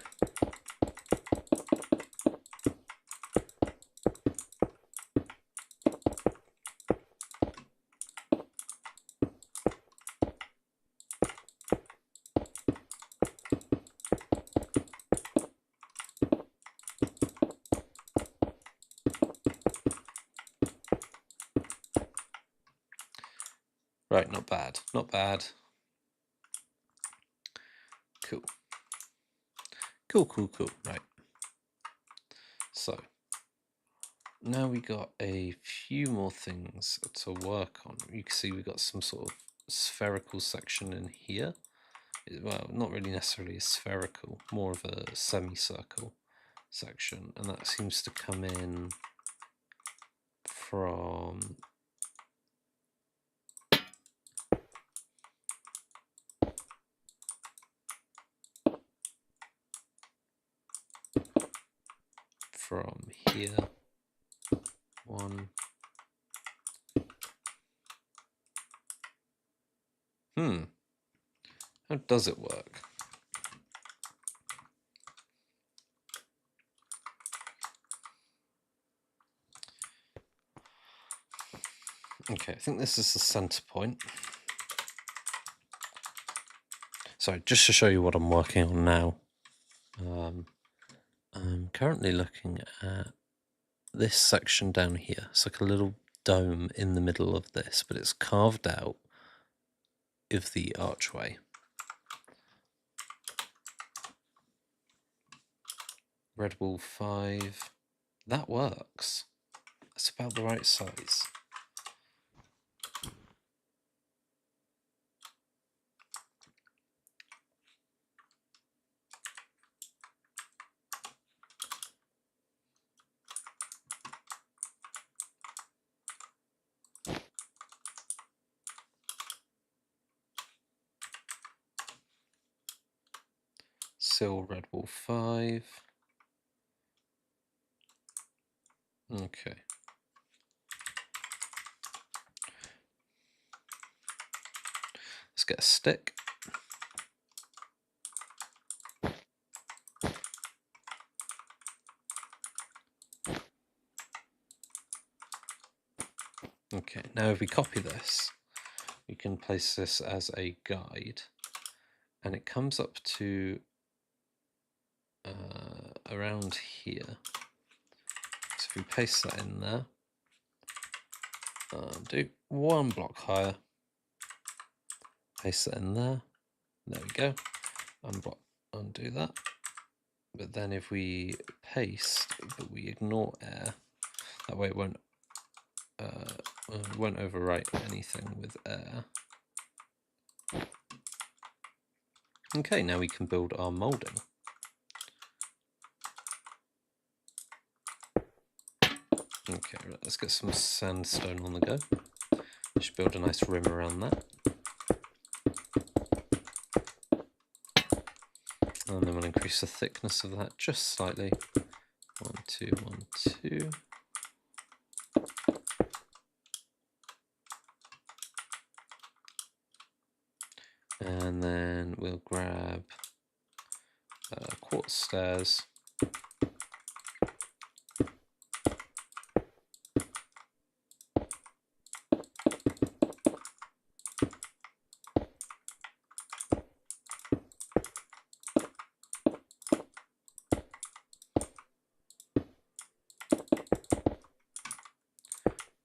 Right, not bad. Not bad. Cool. Cool. Right. So now we got a few more things to work on. You can see we got some sort of spherical section in here. Well, not really necessarily a spherical, more of a semicircle section, and that seems to come in from here. One. How does it work? Okay, I think this is the center point. So just to show you what I'm working on now, I'm currently looking at this section down here. It's like a little dome in the middle of this, but it's carved out of the archway. Red wall 5. That works. That's about the right size. Sill red wall 5. Okay. Let's get a stick. Okay, now if we copy this, we can place this as a guide, and it comes up to around here. So if we paste that in there, do one block higher, paste that in there, there we go, undo that. But then if we paste, but we ignore air, that way it won't overwrite anything with air. Okay, now we can build our molding. Okay, right, let's get some sandstone on the go. Should build a nice rim around that. And then we'll increase the thickness of that just slightly. 1, 2, 1, 2. And then we'll grab quartz stairs.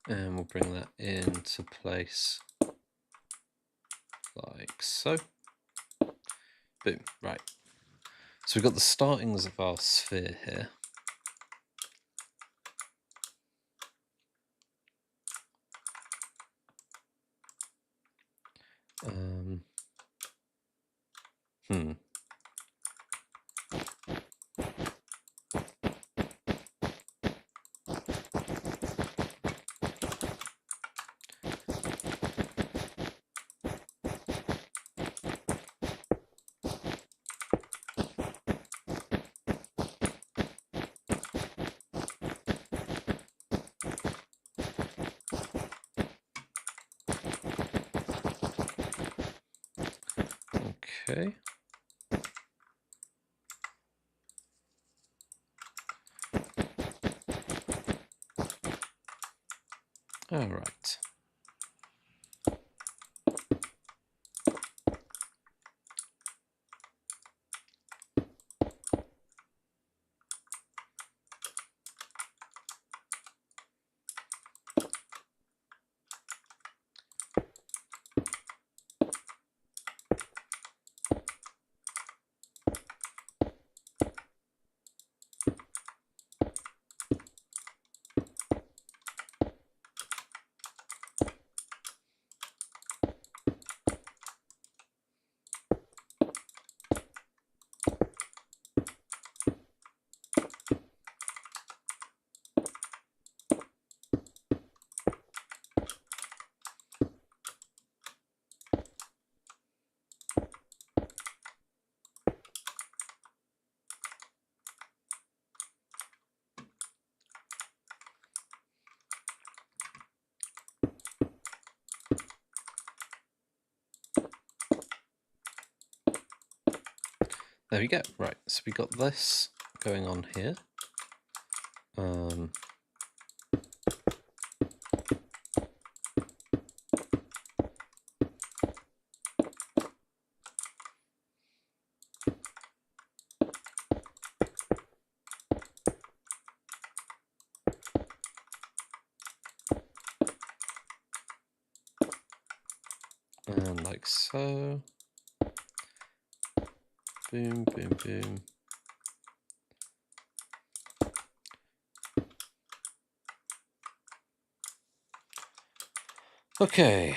And we'll bring that into place like so. Boom, right. So we've got the startings of our sphere here. Okay. All right. There we go. Right, so we got this going on here. And like so. Boom, boom, boom. Okay.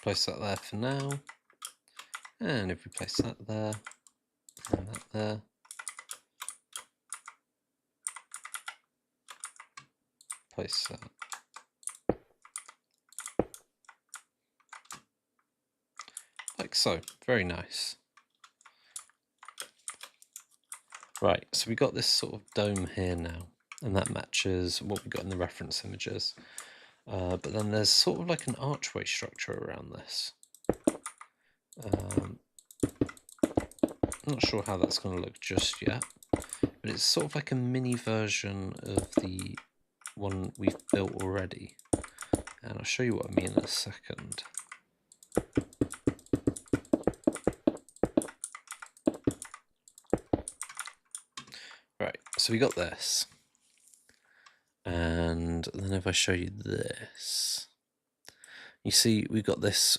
Place that there for now. And if we place that there, and that there. Place that. Like so. Very nice. Right, so we got this sort of dome here now, and that matches what we got in the reference images. But then there's sort of like an archway structure around this. I'm not sure how that's going to look just yet, but it's sort of like a mini version of the one we've built already. And I'll show you what I mean in a second. Right, so we got this. And then if I show you this, you see we've got this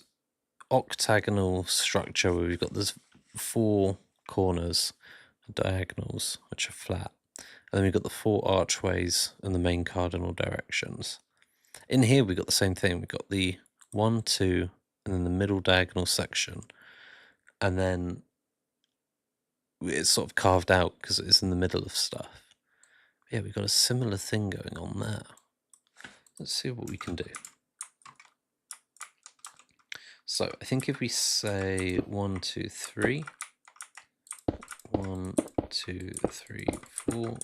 octagonal structure where we've got these 4 corners, diagonals, which are flat. And then we've got the 4 archways and the main cardinal directions. In here we've got the same thing. We've got the 1, 2, and then the middle diagonal section. And then it's sort of carved out because it's in the middle of stuff. Yeah, we've got a similar thing going on there. Let's see what we can do. So I think if we say 1, 2, 3, 1, 2, 3, 4,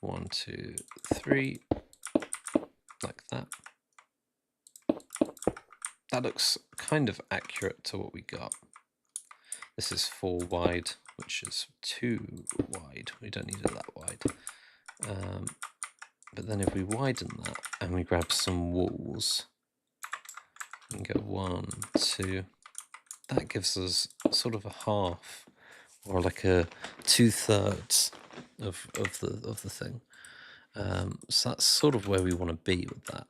1, 2, 3, like that. That looks kind of accurate to what we got. This is 4 wide, which is 2 wide. We don't need it that wide. But then if we widen that and we grab some walls, we can go 1, 2. That gives us sort of a half, or like a 2/3 of the thing. So that's sort of where we want to be with that.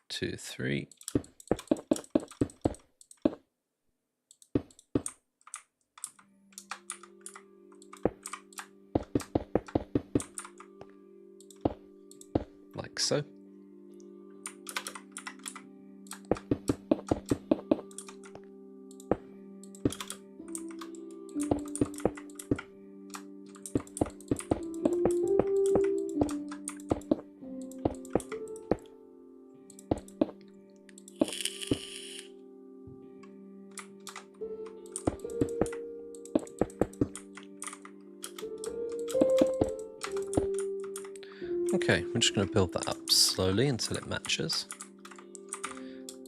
2, 3. Like so. Okay, we're just going to build that up slowly until it matches.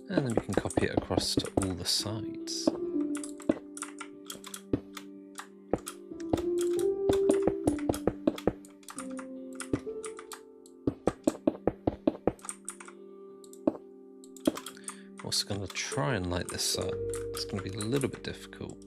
And then we can copy it across to all the sides. Also going to try and light this up. It's going to be a little bit difficult.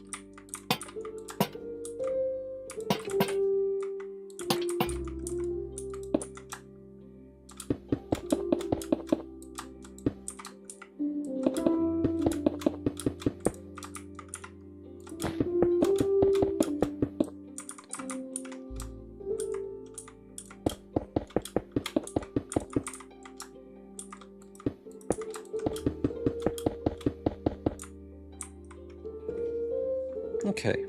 Okay.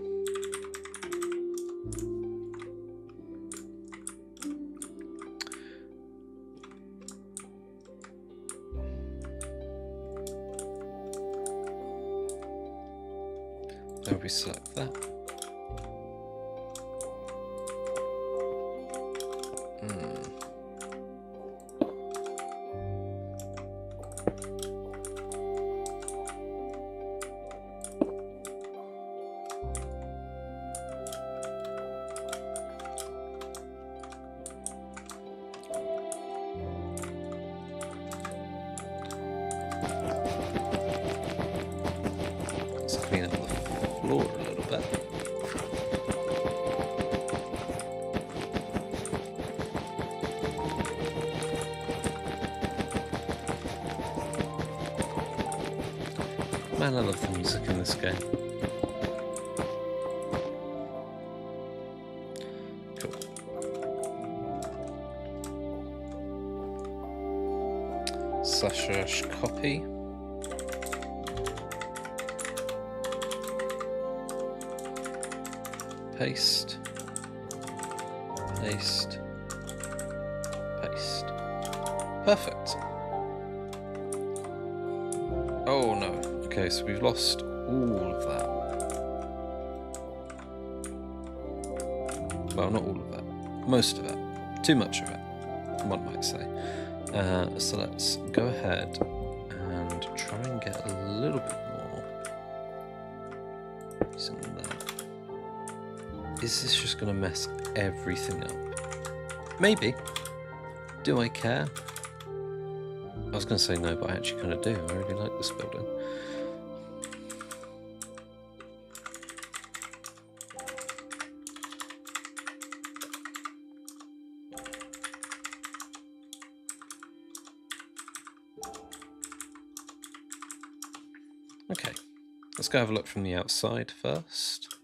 Now we select that. Let's clean up the floor a little bit. Man, I love the music in this game. Cool. / copy. Paste. Paste. Paste. Perfect. Oh no. Okay, so we've lost all of that. Well, not all of that. Most of it. Too much of it, one might say. So let's go ahead and try and get a little bit more using that. Is this just going to mess everything up? Maybe. Do I care? I was going to say no, but I actually kind of do. I really like this building. Okay, let's go have a look from the outside first.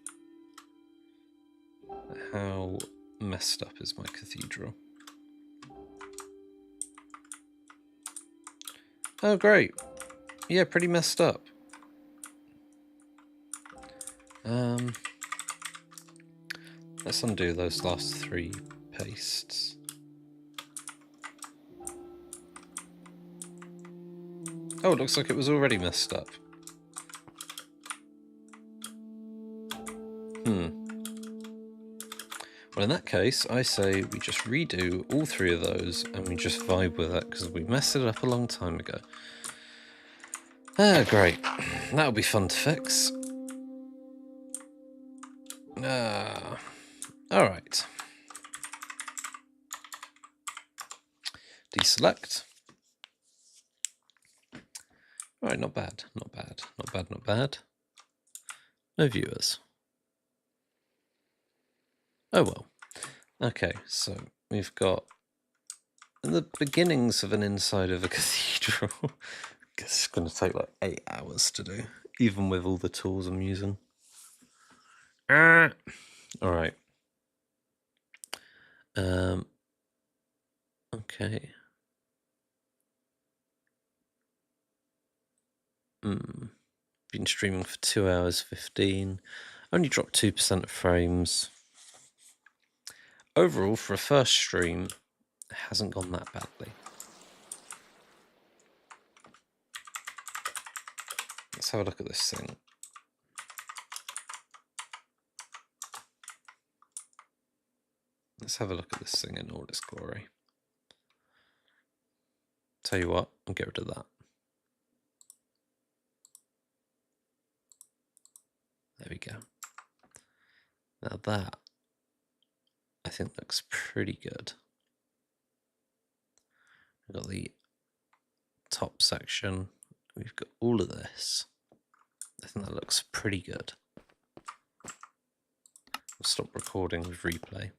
How messed up is my cathedral? Oh, great. Yeah, pretty messed up. Let's undo those last 3 pastes. Oh, it looks like it was already messed up. Well, in that case, I say we just redo all 3 of those and we just vibe with it because we messed it up a long time ago. Ah, great. That'll be fun to fix. Alright. Deselect. Alright, not bad, not bad, not bad, not bad. No viewers. Oh well. Okay, so we've got the beginnings of an inside of a cathedral. I guess it's going to take like 8 hours to do, even with all the tools I'm using. Alright. Okay. Been streaming for 2 hours 15. Only dropped 2% of frames. Overall, for a first stream, it hasn't gone that badly. Let's have a look at this thing. Let's have a look at this thing in all its glory. Tell you what, I'll get rid of that. There we go. Now that, I think, looks pretty good. We've got the top section. We've got all of this. I think that looks pretty good. I'll stop recording with replay.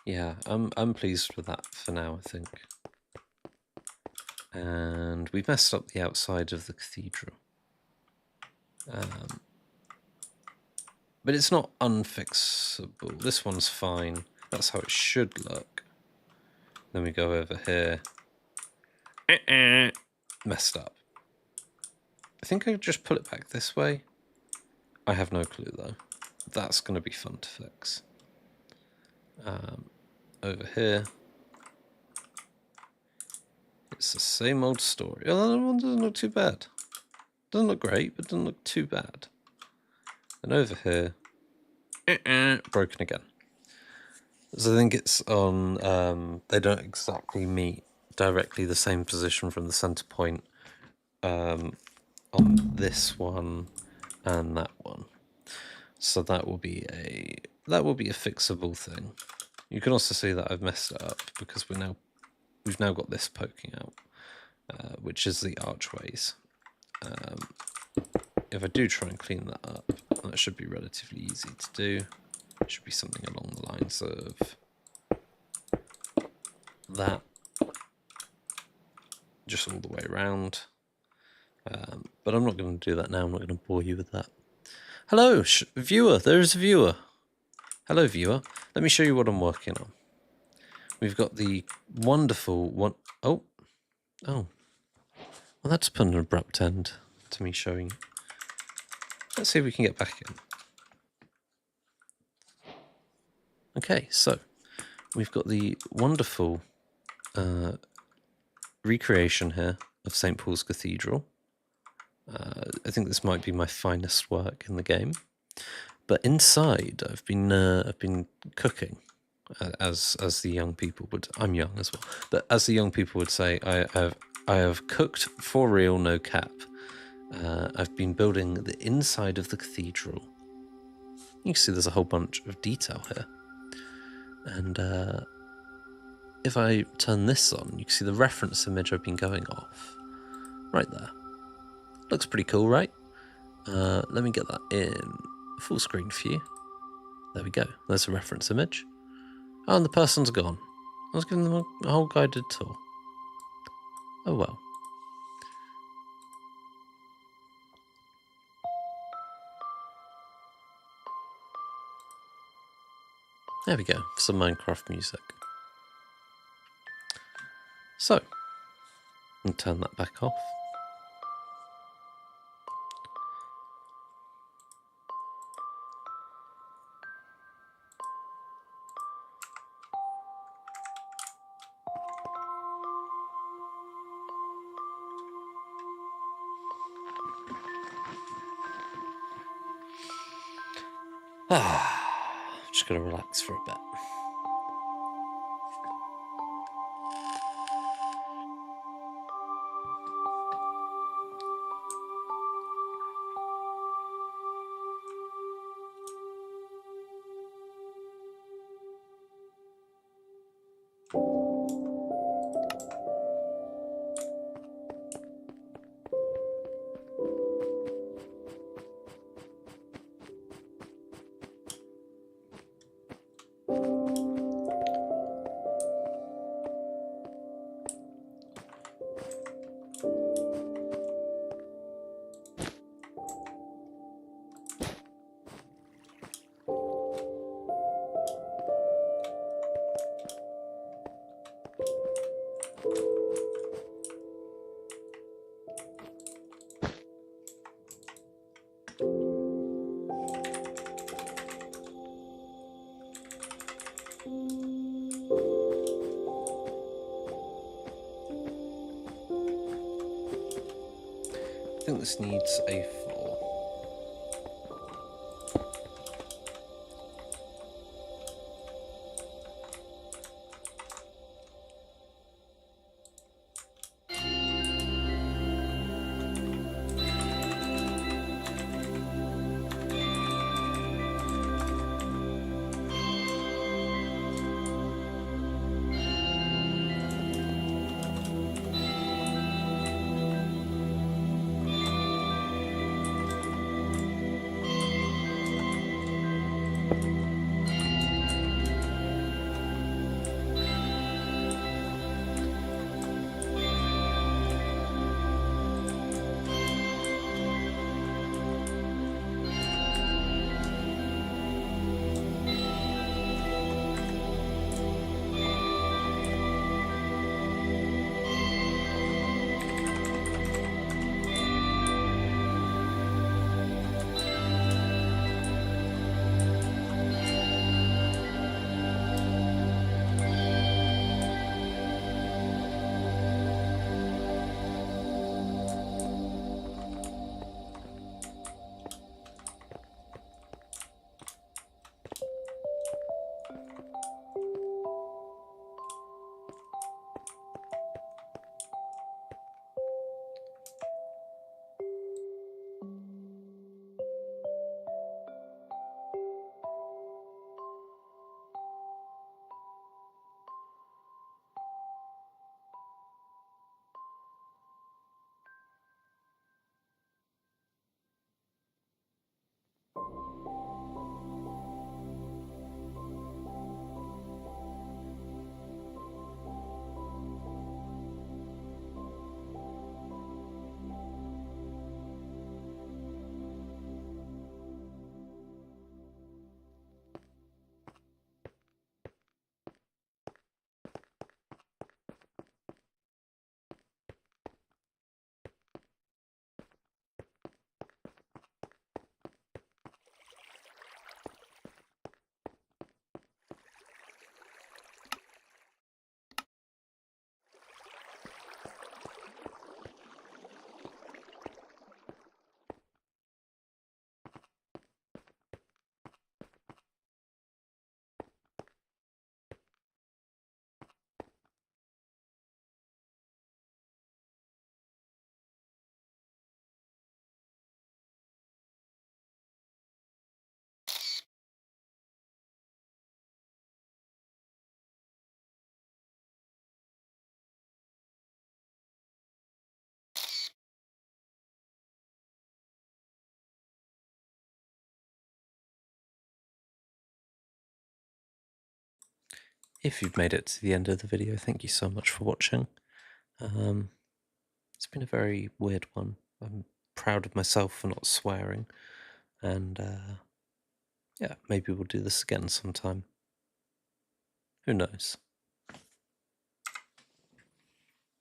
Yeah, I'm pleased with that for now, I think. And we've messed up the outside of the cathedral. But it's not unfixable. This one's fine. That's how it should look. Then we go over here. Messed up. I think I could just pull it back this way. I have no clue though. That's going to be fun to fix. Over here. It's the same old story. Oh, that one doesn't look too bad. Doesn't look great, but doesn't look too bad. And over here, broken again. So I think it's on, they don't exactly meet directly the same position from the center point on this one and that one. So that will be a fixable thing. You can also see that I've messed it up because we've now got this poking out, which is the archways. If I do try and clean that up, that should be relatively easy to do. It should be something along the lines of that, just all the way around. But I'm not going to do that now. I'm not going to bore you with that. Hello, viewer. There's a viewer. Hello, viewer. Let me show you what I'm working on. We've got the wonderful one. Oh. Well, that's put an abrupt end to me showing. Let's see if we can get back in. Okay, so we've got the wonderful recreation here of St. Paul's Cathedral. I think this might be my finest work in the game. But inside, I've been cooking, as the young people would. I'm young as well, but as the young people would say, I have cooked for real, no cap. I've been building the inside of the cathedral. You can see there's a whole bunch of detail here. And if I turn this on, you can see the reference image I've been going off. Right there. Looks pretty cool, right? Let me get that in full screen for you. There we go. There's a reference image. Oh, and the person's gone. I was giving them a whole guided tour. Oh well. There we go, some Minecraft music. So, I'll turn that back off. Just gonna relax for a bit. I think this needs a floor. if you've made it to the end of the video, thank you so much for watching. It's been a very weird one. I'm proud of myself for not swearing, and yeah, maybe we'll do this again sometime. Who knows?